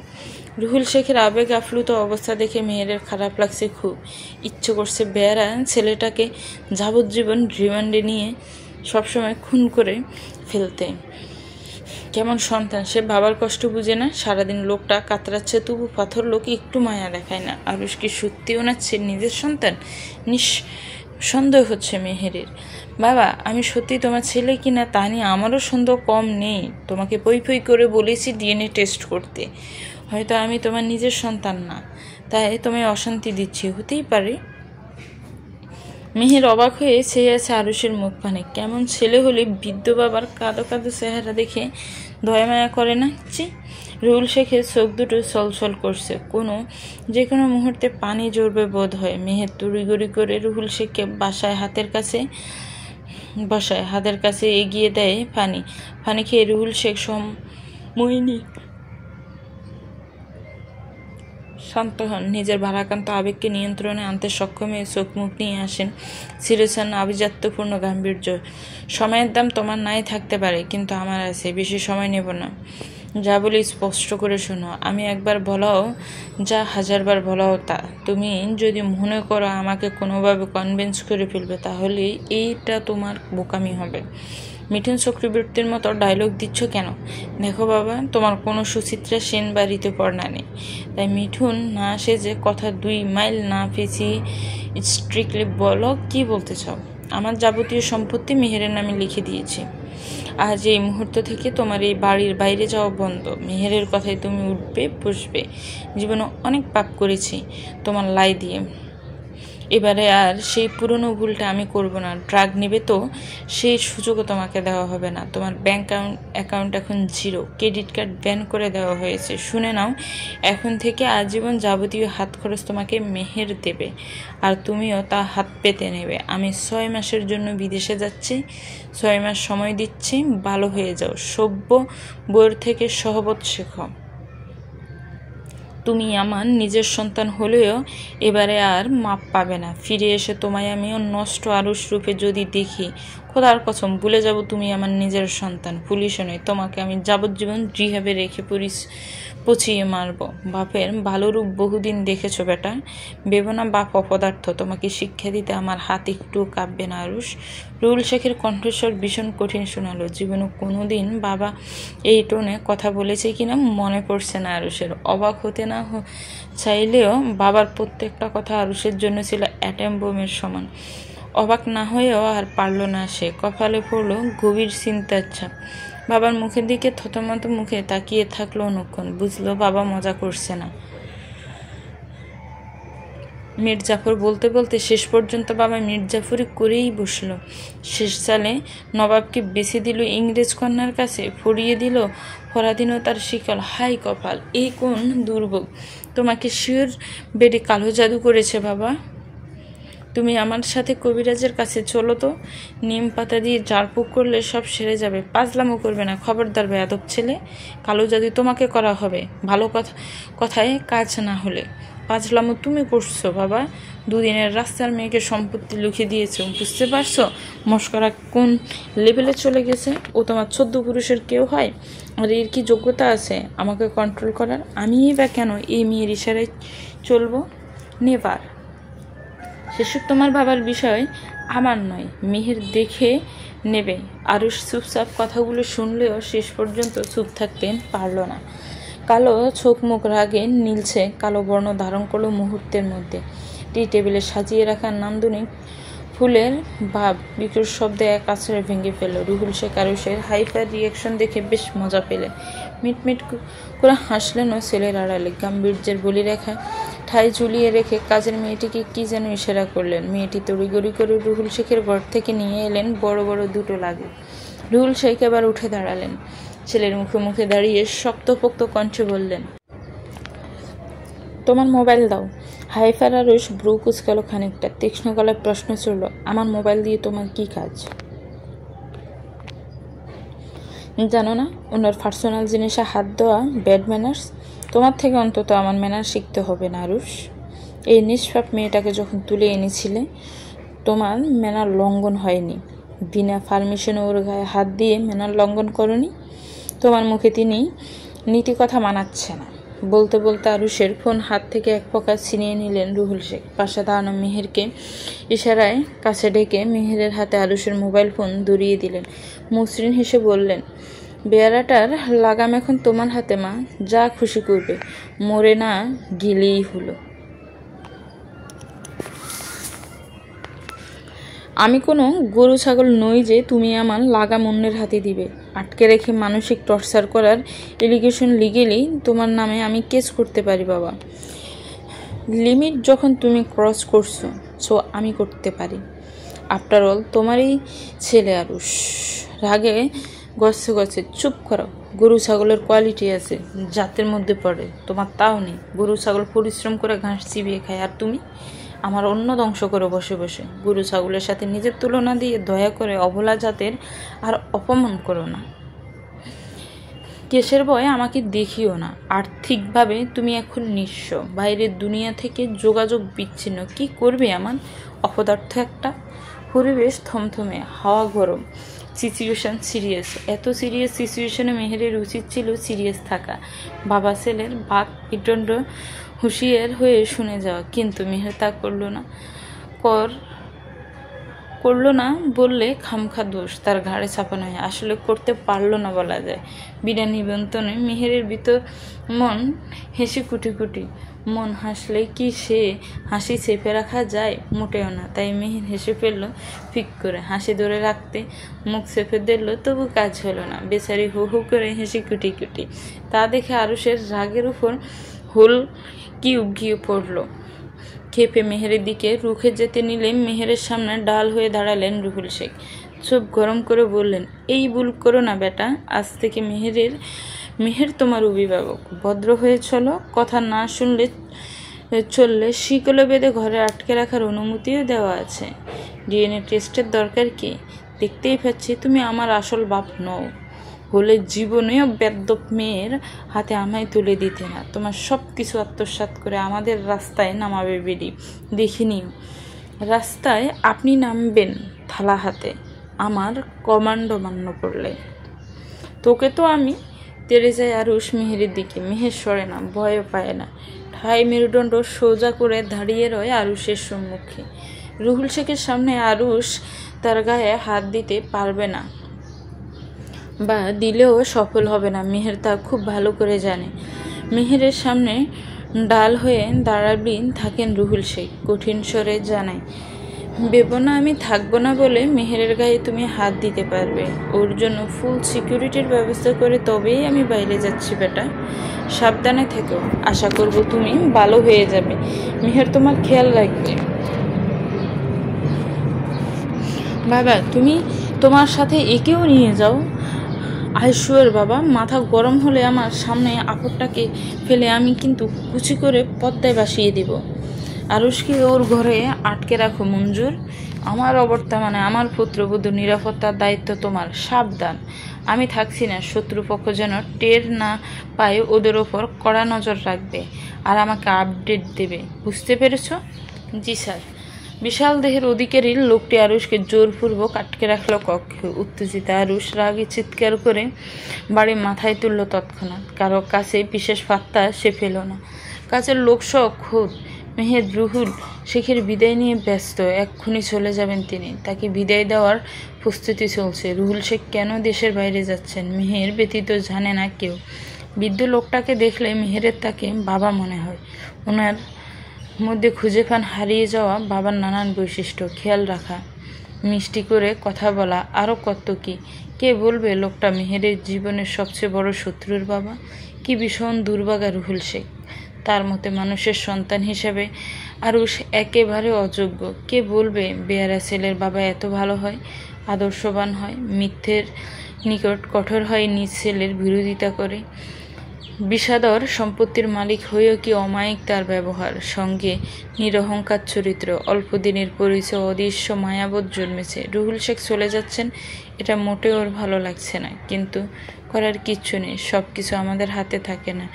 রুহুল শেখের আবেগ আপ্লুত অবস্থা দেখে মেয়ের খারাপ লাগছে খুব। ইচ্ছে করছে বেয়ারা ছেলেটাকে যাবজ্জীবন রিমান্ডে নিয়ে সবসময় খুন করে ফেলতে। কেমন সন্তান সে, বাবার কষ্ট বুঝে না। সারাদিন লোকটা কাতরাচ্ছে, তবু পাথর লোক একটু মায়া দেখায় না। আরুষ কি সত্যি ওনার নিজের সন্তান? সন্দেহ হচ্ছে মেহেরের। বাবা, আমি সত্যি তোমার ছেলে কিনা তা নিয়ে আমারও সন্দেহ কম নেই। তোমাকে পই করে বলেছি ডিএনএ টেস্ট করতে। হয়তো আমি তোমার নিজের সন্তান না, তাই তোমায় অশান্তি দিচ্ছি, হতেই পারে। মেহের অবাক হয়ে চেয়ে আছে আরুষের মুখ পানে। কেমন ছেলে হলে বৃদ্ধ বাবার কাঁদো চেহারা দেখে দয়া মায়া করে না? রুহুল শেখের চোখ দুটো ছলছল করছে। যে কোনো মুহূর্তে পানি জড়বে বোধ হয়। মেহের তড়িগড়ি করে রুহুল শেখকে হাতের কাছে এগিয়ে দেয় পানি খেয়ে রুহুল শেখ শান্ত হন, নিজের ভারাক্রান্ত আবেগকে নিয়ন্ত্রণে আনতে সক্ষম হয়ে চোখ মুখ নিয়ে আসেন সিরেসান আভিজাত্যপূর্ণ গাম্ভীর্য। সময়ের দাম তোমার নাই থাকতে পারে, কিন্তু আমার আছে। বেশি সময় নেব না। যা বলি স্পষ্ট করে শোনো। আমি একবার বলাও যা, হাজারবার বলাও তা। তুমি যদি মনে করো আমাকে কোনোভাবে কনভিন্স করে ফেলবে, তাহলে এইটা তোমার বোকামি হবে। মিঠুন চক্রবর্তীর মতো ডায়লগ দিচ্ছ কেন? দেখো বাবা, তোমার কোনো সুচিত্রা সেন বা ঋতুপর্ণা নেই, তাই মিঠুন না সেজে কথা 2 মাইল না পেঁচিয়ে স্ট্রিক্টলি বলো কি বলতে চাও। আমার যাবতীয় সম্পত্তি মেহেরের নামে লিখে দিয়েছি। আজ এই মুহূর্ত থেকে তোমার এই বাড়ির বাইরে যাওয়া বন্ধ। মেহেরের কথায় তুমি উঠবে বসবে। জীবনে অনেক পাপ করেছি তোমার লাই দিয়ে, এবারে আর সেই পুরনো ভুলটা আমি করব না। ড্রাগ নেবে তো সেই সুযোগও তোমাকে দেওয়া হবে না। তোমার ব্যাংক অ্যাকাউন্ট এখন 0, ক্রেডিট কার্ড ব্যান করে দেওয়া হয়েছে। শুনে নাও, এখন থেকে আজীবন যাবতীয় হাত খরচ তোমাকে মেহের দেবে, আর তুমিও তা হাত পেতে নেবে। আমি 6 মাসের জন্য বিদেশে যাচ্ছি, 6 মাস সময় দিচ্ছি। ভালো হয়ে যাও, সভ্য বইয়ের থেকে সহবত শেখো। তুমি আমার নিজের সন্তান হলেও এবারে আর মাপ পাবে না। ফিরে এসে তোমায় আমি নষ্ট আরুষ রূপে যদি দেখি, খোদার কসম ভুলে যাব তুমি আমার নিজের সন্তান। পুলিশে নয়, তোমাকে আমি যাবজ্জীবন রিহ্যাবে রেখে পচিয়ে মারব। বাপের ভালো রূপ বহুদিন দেখেছো বেটা, ভেবো না বাপ অপদার্থ। তোমাকে শিক্ষা দিতে আমার হাত একটু কাঁপবে না আরুষ। রুহুল শেখের কণ্ঠস্বর ভীষণ কঠিন শোনালো। জীবনে কোনোদিন বাবা এই টোনে কথা বলেছে কিনা মনে পড়ছে না আরুষের। অবাক হতে না চাইলেও বাবার প্রত্যেকটা কথা আরুষের জন্য ছিল অ্যাটম বোমের সমান। অবাক না হয়েও আর পারল না সে। কপালে পড়ল গভীর চিন্তার ছাপ। বাবার মুখের দিকে থতমত মুখে তাকিয়ে থাকলো অনেকক্ষণ। বুঝলো বাবা মজা করছে না। মির্জাফর বলতে বলতে শেষ পর্যন্ত বাবা মির্জাফরি করেই বসল। শেষ সালে নবাবকে বেছে দিল ইংরেজ কন্যার কাছে, পরিয়ে দিল পরাধীনতার শিকল। হাই কপাল, এই কোন দুর্ভোগ! তোমাকে শিওর বেডে কালো জাদু করেছে বাবা। তুমি আমার সাথে কবিরাজের কাছে চলো তো, নিম পাতা দিয়ে ঝাড়ফুঁক করলে সব সেরে যাবে। পাজলামো করবে না, খবরদার বেয়াদব ছেলে। কালো জাদু তোমাকে করা হবে, ভালো কথায় কাজ না হলে। পাজলামো তুমি করছো বাবা। 2 দিনের রাস্তার মেয়েকে সম্পত্তি লিখে দিয়েছো, বুঝতে পারছো মস্করা কোন লেভেলে চলে গেছে? ও তোমার 14 পুরুষের কেউ হয়? আর এর কি যোগ্যতা আছে আমাকে কন্ট্রোল করার? আমিই বা কেন এই মেয়ের ইশারায় চলবো? নেভার। সেসব তোমার বাবার বিষয়, আমার নয়। মেহের দেখে নেবে। আরুষ চুপচাপ কথাগুলো শুনলেও শেষ পর্যন্ত চুপ থাকতে পারল না। কালো চোখ মুখ রাগে নীলছে কালো বর্ণ ধারণ করলো মুহূর্তের মধ্যে। টি টেবিলে সাজিয়ে রাখা নান্দনিক ফুলের ভাব বিকট শব্দে এক আছড়ে ভেঙে ফেলল। রুহুল শেখ আরুষের হাইপার রিয়াকশন দেখে বেশ মজা পেলেন। মিটমিট করে হাসলেনও ছেলের আড়ালে। গাম্ভীর্যের বলিরেখা ঠাই ঝুলিয়ে রেখে কাজের মেয়েটিকে কি যেন ইশারা করলেন। মেয়েটি তড়িগড়ি করে রুহুল শেখের ঘর থেকে নিয়ে এলেন বড় বড় 2 লাগু। রুহুল শেখ এবার উঠে দাঁড়ালেন। ছেলের মুখে মুখে দাঁড়িয়ে শক্তপোক্ত কণ্ঠে বললেন, তোমার মোবাইল দাও। হাইফার আরুষ ব্রু কুচকালো খানিকটা। তীক্ষ্ণ গলায় প্রশ্ন চলল, আমার মোবাইল দিয়ে তোমার কি কাজ? জানো না ওনার পার্সোনাল জিনিসে হাত দেওয়া ব্যাড ম্যানার্স? তোমার থেকে অন্তত আমার ম্যানার শিখতে হবে না আরুষ। এই নিষ্পাপ মেয়েটাকে যখন তুলে এনেছিলে তোমার ম্যানার লঙ্ঘন হয়নি। বিনা পারমিশনে ওর গায়ে হাত দিয়ে ম্যানার লঙ্ঘন করনি। তোমার মুখে তিনি নীতি কথা মানাচ্ছে না। বলতে বলতে আরুষের ফোন হাত থেকে এক প্রকার ছিনিয়ে নিলেন রুহুল শেখ। পাশে দাঁড়ানো মেহেরকে ইশারায় কাছে ডেকে মেহেরের হাতে আরুষের মোবাইল ফোন ধরিয়ে দিলেন। মসৃণ হেসে বললেন, বেয়ারাটার লাগাম এখন তোমার হাতে মা, যা খুশি করবে, মরে না গেলেই হলো। আমি কোনো গরু ছাগল নই যে তুমি আমার লাগাম অন্যের হাতে দিবে। আটকে রেখে মানসিক টর্চার করার এলিগেশন লিগেলি তোমার নামে আমি কেস করতে পারি বাবা। লিমিট যখন তুমি ক্রস করছো, সো আমি করতে পারি। আফটার অল তোমারই ছেলে আরুষ। রাগে গছে গছে চুপ করো। গরু ছাগলের কোয়ালিটি আছে, জাতের মধ্যে পড়ে, তোমার তাও নেই। গরু ছাগল পরিশ্রম করে ঘাস চিবিয়ে খায়, আর তুমি আমার অন্ন ধ্বংস করো বসে বসে। গরু ছাগলের সাথে নিজের তুলনা দিয়ে দয়া করে অবলা জাতের আর অপমান করো না। কেসের ভয় আমাকে দেখিও না। আর্থিকভাবে তুমি এখন নিঃস্ব, বাইরের দুনিয়া থেকে যোগাযোগ বিচ্ছিন্ন। কি করবে আমার অপদার্থ একটা? পরিবেশ থমথমে, হাওয়া গরম, সিচুয়েশন সিরিয়াস। এত সিরিয়াস সিচুয়েশনে মেহেরের উচিত ছিল সিরিয়াস থাকা, বাবা ছেলের বাক বিদণ্ড হুঁশিয়ার হয়ে শুনে যাওয়া, কিন্তু মেহের তা করলো না বললে খামখা দোষ তার ঘাড়ে চাপানো হয়। আসলে করতে পারলো না বলা যায়। বিনা নিবন্ধনে মেহেরের ভিতর মন হেসে কুটি। মন হাসলে কি সে হাসি চেপে রাখা যায়? মোটেও না। তাই মেহের হেসে ফেললো ফিক করে। হাসি ধরে রাখতে মুখ চেপে দিল, তবু কাজ হলো না। বেচারি হু হু করে হেসে কুটি। তা দেখে আরুষের রাগের উপর হুল কি উগিয়ে পড়ল। খেপে মেহেরের দিকে রুখে যেতে নিলে মেহেরের সামনে ডাল হয়ে দাঁড়ালেন রুহুল শেখ। চোখ গরম করে বললেন, এই ভুল করো না বেটা। আজ থেকে মেহের তোমার অভিভাবক। ভদ্র হয়ে চলো। কথা না চললে শিকলে বেঁধে ঘরে আটকে রাখার অনুমতিও দেওয়া আছে। ডিএনএ টেস্টের দরকার কি? দেখতেই পাচ্ছি তুমি আমার আসল বাপ নও। হলে জীবনেও বেদ্যপ মেয়ের হাতে আমায় তুলে দিতে না। তোমার সব কিছু আত্মসাৎ করে আমাদের রাস্তায় নামাবে বেরি। দেখিনি রাস্তায় আপনি নামবেন থালা হাতে আমার কমান্ডো মান্য করলে। তোকে তো আমি তেড়ে যাই আরুষ মেহেরের দিকে। মেহের সরে না, ভয়ও পায় না। ঠাই মেরুদণ্ড সোজা করে দাঁড়িয়ে রয় আরুষের সম্মুখে। রুহুল শেখের সামনে আরুষ তার গায়ে হাত দিতে পারবে না, বা দিলেও সফল হবে না। মেহের তা খুব ভালো করে জানে। মেহেরের সামনে ডাল হয়ে দাঁড়াবেন থাকেন রুহুল শেখ। কঠিন স্বরে জানায়, ভেবো না আমি থাকবো না বলে মেহেরের গায়ে তুমি হাত দিতে পারবে। ওর জন্য ফুল সিকিউরিটির ব্যবস্থা করে তবেই আমি বাইরে যাচ্ছি বেটা। সাবধানে থেকো। আশা করব তুমি ভালো হয়ে যাবে। মেহের তোমার খেয়াল রাখবে। বাবা, তুমি তোমার সাথে একেও নিয়ে যাও। আইসুয়ের বাবা। মাথা গরম হলে আমার সামনে আপদটাকে ফেলে আমি কিন্তু কুচি করে পদ্মায় ভাসিয়ে দেব। আরুষকে ওর ঘরে আটকে রাখো মঞ্জুর। আমার অবর্তমানে আমার পুত্রবধূ নিরাপত্তার দায়িত্ব তোমার। সাবধান, আমি থাকছি না। শত্রুপক্ষ যেন টের না পায় ওদের ওপর কড়া নজর রাখবে আর আমাকে আপডেট দেবে। বুঝতে পেরেছ? জি স্যার। বিশাল দেহের অধিকারী লোকটি আরুষকে জোরপূর্বক আটকে রাখল কক্ষে। উত্তেজিতা আরুষ রাগে চিৎকার করে বাড়ি মাথায় তুলল তৎক্ষণাৎ। কারো কাছে বিশেষ পাত্তা সে পেল না। কাছের লোকসহ খোদ মেহের রুহুল শেখের বিদায় নিয়ে ব্যস্ত। এক্ষুনি চলে যাবেন তিনি। তাকে বিদায় দেওয়ার প্রস্তুতি চলছে। রুহুল শেখ কেন দেশের বাইরে যাচ্ছেন মেহের ব্যতীত জানে না কেউ। বৃদ্ধ লোকটাকে দেখলে মেহেরের তাকে বাবা মনে হয়। ওনার মধ্যে খুঁজে পান হারিয়ে যাওয়া বাবার নানান বৈশিষ্ট্য। খেয়াল রাখা, মিষ্টি করে কথা বলা, আরও কত কি। কে বলবে লোকটা মেহেরের জীবনের সবচেয়ে বড় শত্রুর বাবা? কি ভীষণ দুর্ভাগা রুহুল শেখ। তার মতে মানুষের সন্তান হিসেবে আরুষ একেবারে অযোগ্য। কে বলবে বেয়ারা ছেলের বাবা এত ভালো হয়, আদর্শবান হয়, মিথ্যের নিকট কঠোর হয়, নিজ ছেলের বিরোধিতা করে। বিষাদর সম্পত্তির মালিক হয়েও কি অমায়িক তার ব্যবহার। সঙ্গে নিরহংকার চরিত্র। অল্প দিনের পরিচয় অদৃশ্য মায়াবোধ জন্মেছে। রুহুল শেখ চলে যাচ্ছেন, এটা মোটেও ওর ভালো লাগছে না, কিন্তু করার কিচ্ছু নেই। সব কিছু আমাদের হাতে থাকে না,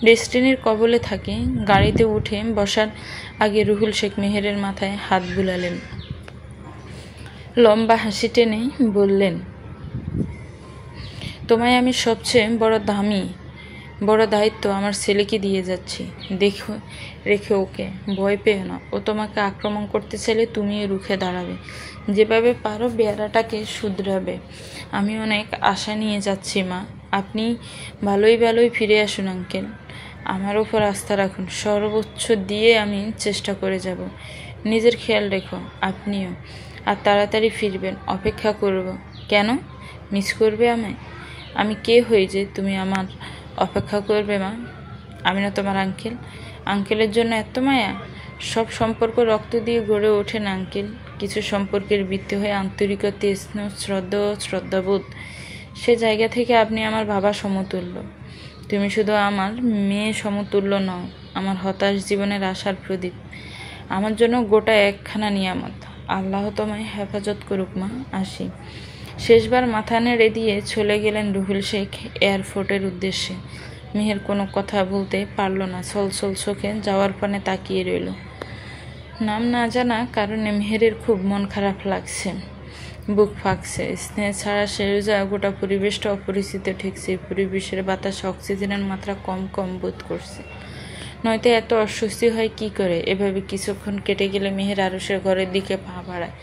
ডেস্টিনির কবলে থাকে। গাড়িতে উঠে বসার আগে রুহুল শেখ মেহেরের মাথায় হাত বুলালেন। লম্বা হাসি টেনে বললেন, তোমায় আমি সবচেয়ে বড় দায়িত্ব আমার ছেলেকে দিয়ে যাচ্ছি। রেখে ওকে। ভয় পেও না। ও তোমাকে আক্রমণ করতে চাইলে তুমিও রুখে দাঁড়াবে। যেভাবে পারো বেয়ারাটাকে শুধরাবে। আমি অনেক আশা নিয়ে যাচ্ছি মা। আপনি ভালোই ফিরে আসুন আঙ্কেল। আমার ওপর আস্থা রাখুন। সর্বোচ্চ দিয়ে আমি চেষ্টা করে যাব। নিজের খেয়াল রেখো। আপনিও। আর তাড়াতাড়ি ফিরবেন। অপেক্ষা করব। কেন? মিস করবে আমায়? আমি কে হই যে তুমি আমার অপেক্ষা করবে মা? আমি না তোমার আঙ্কেল? আঙ্কেলের জন্য এত মায়া? সব সম্পর্ক রক্ত দিয়ে গড়ে ওঠে না আঙ্কেল। কিছু সম্পর্কের ভিত্তি হয়ে আন্তরিকতা, স্নেহ, শ্রদ্ধাবোধ। সে জায়গা থেকে আপনি আমার বাবা সমতুল্য। তুমি শুধু আমার মেয়ে সমতুল্য নও, আমার হতাশ জীবনের আশার প্রদীপ। আমার জন্য গোটা একখানা নিয়ামত। আল্লাহ তোমায় হেফাজত করুক মা। আসি। শেষবার মাথা নেড়ে দিয়ে চলে গেলেন রুহুল শেখ এয়ারপোর্টের উদ্দেশ্যে। মেহের কোনো কথা বলতে পারল না, ছলছল চোখে যাওয়ার পানে তাকিয়ে রইল। নাম না জানা কারণে মেহেরের খুব মন খারাপ লাগছে, বুক ফাঁকছে। স্নেহ ছাড়া সেরে যাওয়া গোটা পরিবেশটা অপরিচিত ঠেকছে। পরিবেশের বাতাসে অক্সিজেনের মাত্রা কম কম বোধ করছে। নয়তো এত অস্বস্তি হয় কি করে? এভাবে কিছুক্ষণ কেটে গেলে মেহের আরুষের ঘরের দিকে পা বাড়ায়।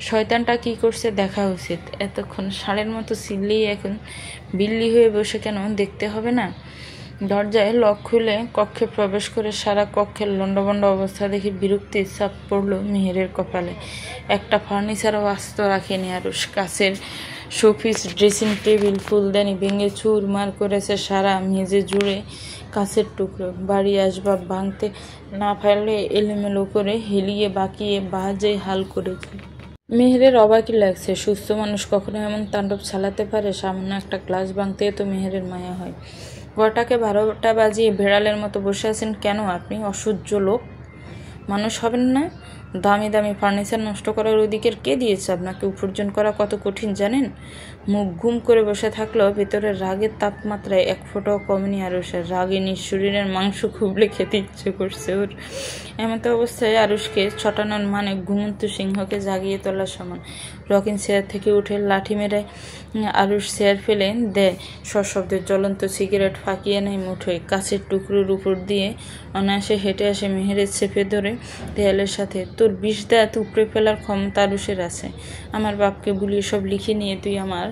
শয়তানটা কি করছে দেখা উচিত। এতক্ষণ ষাঁড়ের মতো চিল্লিয়ে এখন বিল্লি হয়ে বসে কেন দেখতে হবে না? দরজায় লক খুলে কক্ষে প্রবেশ করে সারা কক্ষের লন্ডভন্ড অবস্থা দেখে বিরক্তির ছাপ পড়ল মেহেরের কপালে। একটা ফার্নিচারও আস্ত রাখেনি আরুষ। কাছের শোপিস, ড্রেসিং টেবিল, ফুলদানি ভেঙে চুরমার করেছে সারা মেঝে জুড়ে কাছের টুকরো। বাড়ি আসবাব ভাঙতে না পারলে এলোমেলো করে হেলিয়ে বাঁকিয়ে বাজে হাল করেছে। মেহেরের অবাকই লাগছে, সুস্থ মানুষ কখনো এমন তাণ্ডব চালাতে পারে? সামান্য একটা গ্লাস ভাঙতে তো মেহেরের মায়া হয়। ঘরটাকে 12টা বাজিয়ে বেড়ালের মতো বসে আছেন কেন আপনি? অসহ্য লোক। মানুষ হবেন না? দামি দামি ফার্নিচার নষ্ট করার অধিকার কে দিয়েছে আপনাকে? উপার্জন করা কত কঠিন জানেন? মুখ ঘুম করে বসে থাকলেও ভেতরের রাগের তাপমাত্রায় এক ফোঁটাও কমেনি আরুষের। রাগে শরীরের মাংস খুবলে খেতে ইচ্ছে করছে ওর। এমতো অবস্থায় আরুষকে ছটানোর মানে ঘুমন্ত সিংহকে জাগিয়ে তোলার সমান। রকিন চেয়ার থেকে উঠে লাঠি মেরে আরুষ চেয়ার ফেলে দেয়। সশব্দে জ্বলন্ত সিগারেট ফাঁকিয়ে নেয় মুঠোয়। কাছের টুকরোর উপর দিয়ে অনায়াসে হেঁটে আসে মেহেরের চেপে ধরে দেয়ালের সাথে। তোর বিষ দাঁত উপড়ে ফেলার ক্ষমতা আরুষের আছে। আমার বাপকে বুলিয়ে সব লিখে নিয়ে তুই আমার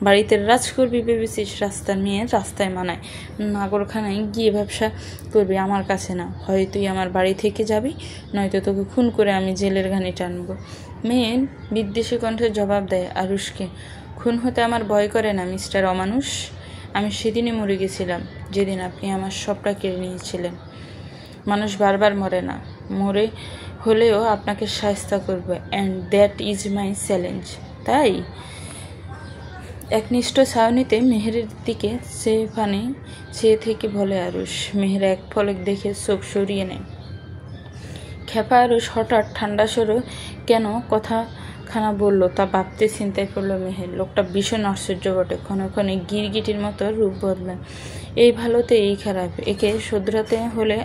বাড়িতে রাজ করবি ভেবেছিস? রাস্তার মেয়ে রাস্তায় মানায়, নাগরখানায় গিয়ে ব্যবসা করবি, আমার কাছে না। হয় তুই আমার বাড়ি থেকে যাবি, নয়তো তোকে খুন করে আমি জেলের ঘানি টানবো। মেয়ে বিদ্বেষী কণ্ঠে জবাব দেয় আরুষকে। খুন হতে আমার ভয় করে না মিস্টার অমানুষ। আমি সেদিনই মরে গেছিলাম যেদিন আপনি আমার সবটা কেড়ে নিয়েছিলেন। মানুষ বারবার মরে না, মরে হলেও আপনাকে শায়েস্তা করবে, and that is my challenge. তাই একনিষ্ঠ ছাউনিতে মেহেরের দিকে চেয়ে থেকে বলে আরুষ। মেহের এক পলক দেখে চোখ সরিয়ে নেয়। খেপা আরুষ হঠাৎ ঠান্ডা স্বরে কেন কথাখানা বলল তা ভাবতে চিন্তায় পড়ল মেহের। লোকটা ভীষণ আশ্চর্য বটে, ক্ষণে ক্ষণে গিরগিটির মতো রূপ বদলায়। এই ভালোতে এই খারাপ, একে শুধরাতে হলে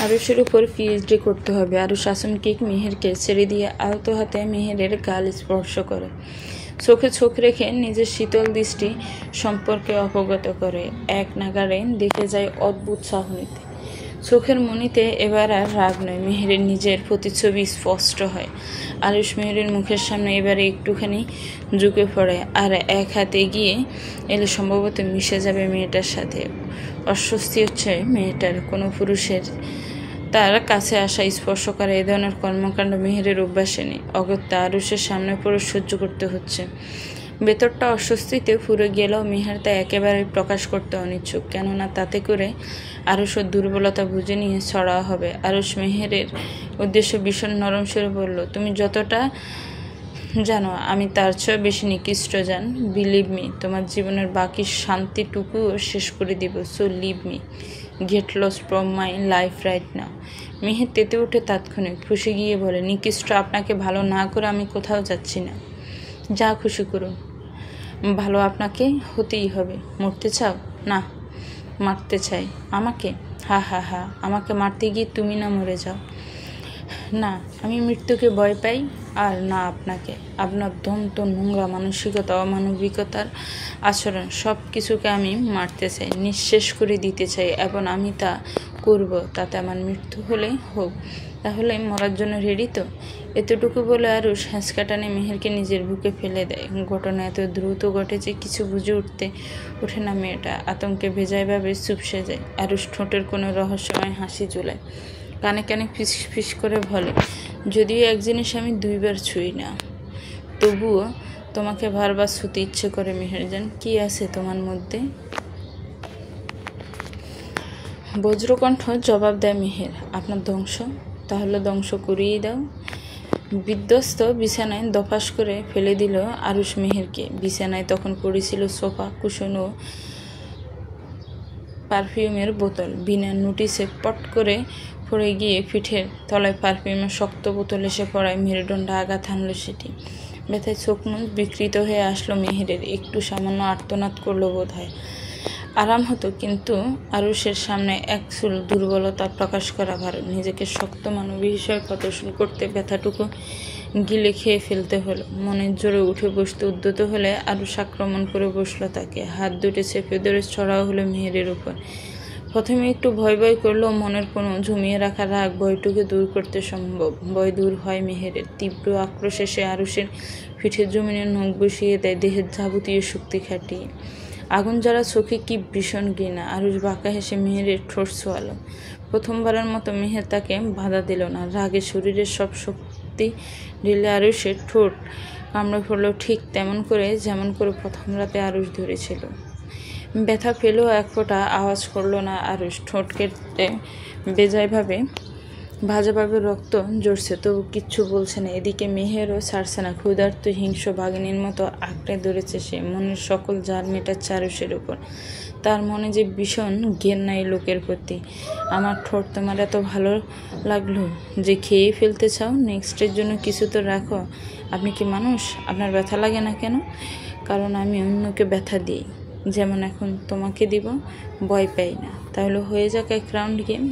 আরুষের উপর পিএইচডি করতে হবে। আরুষ আচমকিক মেহেরকে ছেড়ে দিয়ে আলতো হাতে মেহেরের গাল স্পর্শ করে। চোখে চোখ রেখে নিজের শীতল দৃষ্টি সম্পর্কে অবগত করে। এক নাগাড়ে দেখে যায় অদ্ভুত চাহনিতে। চোখের মনিতে এবার আর রাগ নয়, মেহেরের নিজের প্রতিচ্ছবি স্পষ্ট হয়। আরুষ মেহেরের মুখের সামনে এবারে একটুখানি ঝুঁকে পড়ে, আর এক হাতে এগিয়ে এলে সম্ভবত মিশে যাবে মেয়েটার সাথে। অস্বস্তি হচ্ছে মেয়েটার। কোনো পুরুষের তার কাছে আসা, স্পর্শ করা এ ধরনের কর্মকাণ্ড মেহেরের অভ্যাসে নেই। অগত্যা আরুষের সামনে পড়ে সহ্য করতে হচ্ছে। ভেতরটা অস্বস্তিতে পুরো গেলেও মেহের তা একেবারে প্রকাশ করতে অনিচ্ছুক, কেননা তাতে করে আরুষের দুর্বলতা বুঝে নিয়ে ছড়া হবে। আরুষ মেহেরের উদ্দেশ্য ভীষণ নরম স্বরে বলল, তুমি যতটা জানো আমি তার চেয়েও বেশি নিকৃষ্ট জান। বিলিভ মি, তোমার জীবনের বাকি শান্তিটুকুও শেষ করে দিব। So leave me, get lost from my life right now. Meher তেতে উঠে তাৎক্ষণিক ফুঁসে গিয়ে বলে, নিকৃষ্ট আপনাকে ভালো না করে আমি কোথাও যাচ্ছি না। যা খুশি করুন, ভালো আপনাকে হতেই হবে। মরতে চাও? না, মারতে চাই। আমাকে? হা হা হা, আমাকে মারতে গিয়ে তুমি না মরে যাও। না, আমি মৃত্যুকে ভয় পাই, আর না আপনাকে। আপনার দন্ত, নোংরা মানসিকতা, অমানবিকতার আচরণ সব কিছুকে আমি মারতে চাই, নিঃশেষ করে দিতে চাই, এবং আমি তা করব। তাতে আমার মৃত্যু হলে হোক। তাহলে মরার জন্য রেডি তো? এতটুকু বলে আরুষ হ্যাঁচকা টানে মেহেরকে নিজের বুকে ফেলে দেয়। ঘটনা এত দ্রুত ঘটে যে কিছু বুঝে ওঠে না মেয়েটা। আতঙ্কে ভেজায় ভাবে চুপসে যায়। আরুষ ঠোঁটের কোনো রহস্যময় হাসি ঝুলায়, কানে কানে ফিস ফিস করে বলে, যদিও এক জিনিস আমি 2 বার ছুঁই না, তবুও তোমাকে বারবার ছুঁতে ইচ্ছে করে মেহেরজান। কি আছে তোমার মধ্যে? বজ্রকণ্ঠ জবাব দেয় মেহের, আপনার ধ্বংস। তাহলে ধ্বংস করিয়ে দাও। বিধ্বস্ত বিছানায় দফাস করে ফেলে দিল আরুষ মেহেরকে। বিছানায় তখন পড়েছিল সোফা, কুশন ও পারফিউমের বোতল। বিনা নোটিসে পট করে পড়ে গিয়ে পিঠের তলায় পারফিউমের শক্ত বোতল এসে পড়ায় মেরুদণ্ডে আঘাত হানল সেটি। ব্যথায় চোখ মুখ বিকৃত হয়ে আসলো মেহেরের। একটু সামান্য আর্তনাদ করলো বোধ হয়, আরাম হতো, কিন্তু আরুষের সামনে এক চুল দুর্বলতা প্রকাশ করা ভালো। নিজেকে শক্ত মানবী হিসেবে প্রদর্শন করতে ব্যথাটুকু গিলে খেয়ে ফেলতে হলো। মনের জোরে উঠে বসতে উদ্যত হলে আরুষ আক্রমণ করে বসলো তাকে। হাত দুটো চেপে ধরে চড়াও হলো মেহেরের উপর। প্রথমে একটু ভয় ভয় করলেও মনের কোনো ঝুমিয়ে রাখা রাগ ভয়টুকু দূর করতে সম্ভব। ভয় দূর হয় মেহেরের। তীব্র আক্রোশে সে আরুষের পিঠের জমিনে নখ বসিয়ে দেয়, দেহের যাবতীয় শক্তি খাটিয়ে। আগুন জ্বালা চোখে কি ভীষণ ঘৃণা। আরুষ বাঁকা হেসে মেহেরের ঠোঁট ছোঁয়ালো। প্রথমবারের মতো মেহের তাকে বাধা দিল না। রাগে শরীরের সব শক্তি ঢেলে আরুষের ঠোঁট কামড়ে পড়ল, ঠিক তেমন করে যেমন করে প্রথম রাতে আরুষ ধরেছিল। ব্যথা পেলেও এক ফোঁটা আওয়াজ করল না আরুষ। ঠোঁট কেটে বেজায়ভাবে ভাজাভাবে রক্ত জড়ছে, তবু কিচ্ছু বলছে না। এদিকে মেহেরও ছাড়ছে না। ক্ষুধার্ত হিংস্র বাঘিনীর মতো আঁকড়ে ধরেছে সে। মনের সকল জাল মেটাচ্ছে আরুষের উপর। তার মনে যে ভীষণ ঘেন্না এই লোকের প্রতি। আমার ঠোঁট তোমার এত ভালো লাগলো যে খেয়ে ফেলতে চাও? নেক্সটের জন্য কিছু তো রাখো। আপনি কি মানুষ? আপনার ব্যথা লাগে না কেন? কারণ আমি অন্যকে ব্যথা দিই, যেমন এখন তোমাকে দিব। ভয় পাই না। তাহলে হয়ে যাক এক রাউন্ড গেম।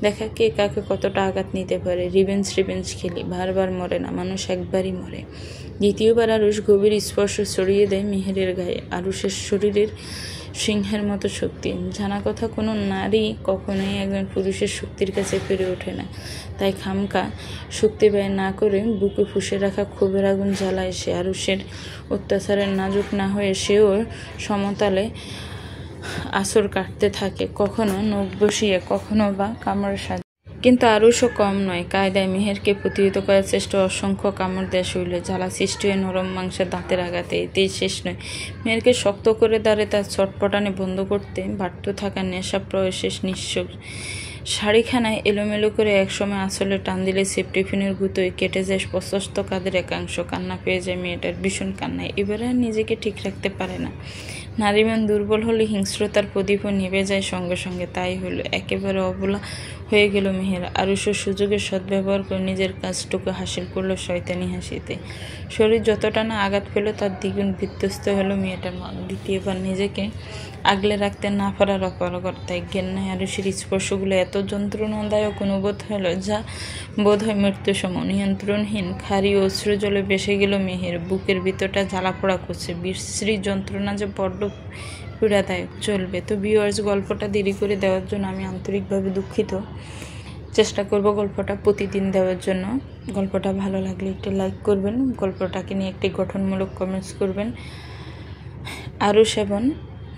দেখা কে কাকে কতটা আঘাত নিতে পারে। রিভেঞ্জ খেলি। বারবার মরে না মানুষ, একবারই মরে। দ্বিতীয়বার আরুষ গভীর স্পর্শ ছড়িয়ে দেয় মেহেরের গায়ে। আরুষের শরীরের সিংহের মতো শক্তি। জানা কথা, কোনো নারী কখনোই একজন পুরুষের শক্তির কাছে পেরে ওঠে না। তাই খামকা শক্তি ব্যয় না করে বুকে ফুঁসে রাখা ক্ষোভের আগুন জ্বালায় সে। আরুষের অত্যাচারের নাজুক না হয়ে সেও সমতলে আঁচড় কাটতে থাকে, কখনো নখ বসিয়ে, কখনো বা কামড়ের সাথে। কিন্তু আরুষও কম নয়। কায়দায় মেহেরকে প্রতিহত করার চেষ্টা। অসংখ্য কামড় দেয় শরীরে। জ্বালা সৃষ্টি হয়ে নরম মাংসের দাঁতের আঘাতে। এতেই শেষ নয়। মেহেরকে শক্ত করে দাঁড়িয়ে তার চটপটানি বন্ধ করতে বাড়ত থাকা নেশা প্রয়াসের নিঃশ্বাস। শাড়িখানায় এলোমেলো করে একসময় আঁচলে টান দিলে সেপ্টিফিনের গুঁতোয় কেটে যায় প্রশস্ত কাঁধের একাংশ। কান্না পেয়ে যায় মেয়েটার, ভীষণ কান্নায়। এবারে আর নিজেকে ঠিক রাখতে পারে না। নারীমান দুর্বল হলে হিংস্রতার প্রদীপও নিভে যায় সঙ্গে সঙ্গে। তাই হলো, একেবারে অবলা হয়ে গেল মেহের। আরুষের সুযোগের সদ্ব্যবহার করে নিজের কাজটুকু হাসিল করলো শয়তানি হাসিতে। শরীর যতটা না আঘাত পেল, তার দ্বিগুণ বিধ্বস্ত হলো মেয়েটার মন। দ্বিতীয়বার নিজেকে আগলে রাখতে না পারার অপারগতায় ঘেন্নায় আরুষের স্পর্শগুলো এত যন্ত্রণাদায়ক অনুবোধ হলো, যা বোধ হয় মৃত্যুসম। নিয়ন্ত্রণহীন খারি অশ্রু জলে ভেসে গেল মেহের। বুকের ভিতরটা জ্বালাপোড়া করছে। বিশ্রী যন্ত্রণা যে বড্ড পীড়াদায়ক। চলবে তো ভিউয়ার্স, গল্পটা দেরি করে দেওয়ার জন্য আমি আন্তরিকভাবে দুঃখিত। চেষ্টা করব গল্পটা প্রতিদিন দেওয়ার জন্য। গল্পটা ভালো লাগলে একটি লাইক করবেন। গল্পটাকে নিয়ে একটি গঠনমূলক কমেন্টস করবেন। আরুষ এবং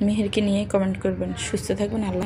মেহেরকে নিয়ে কমেন্ট করবেন। সুস্থ থাকবেন। আল্লাহ।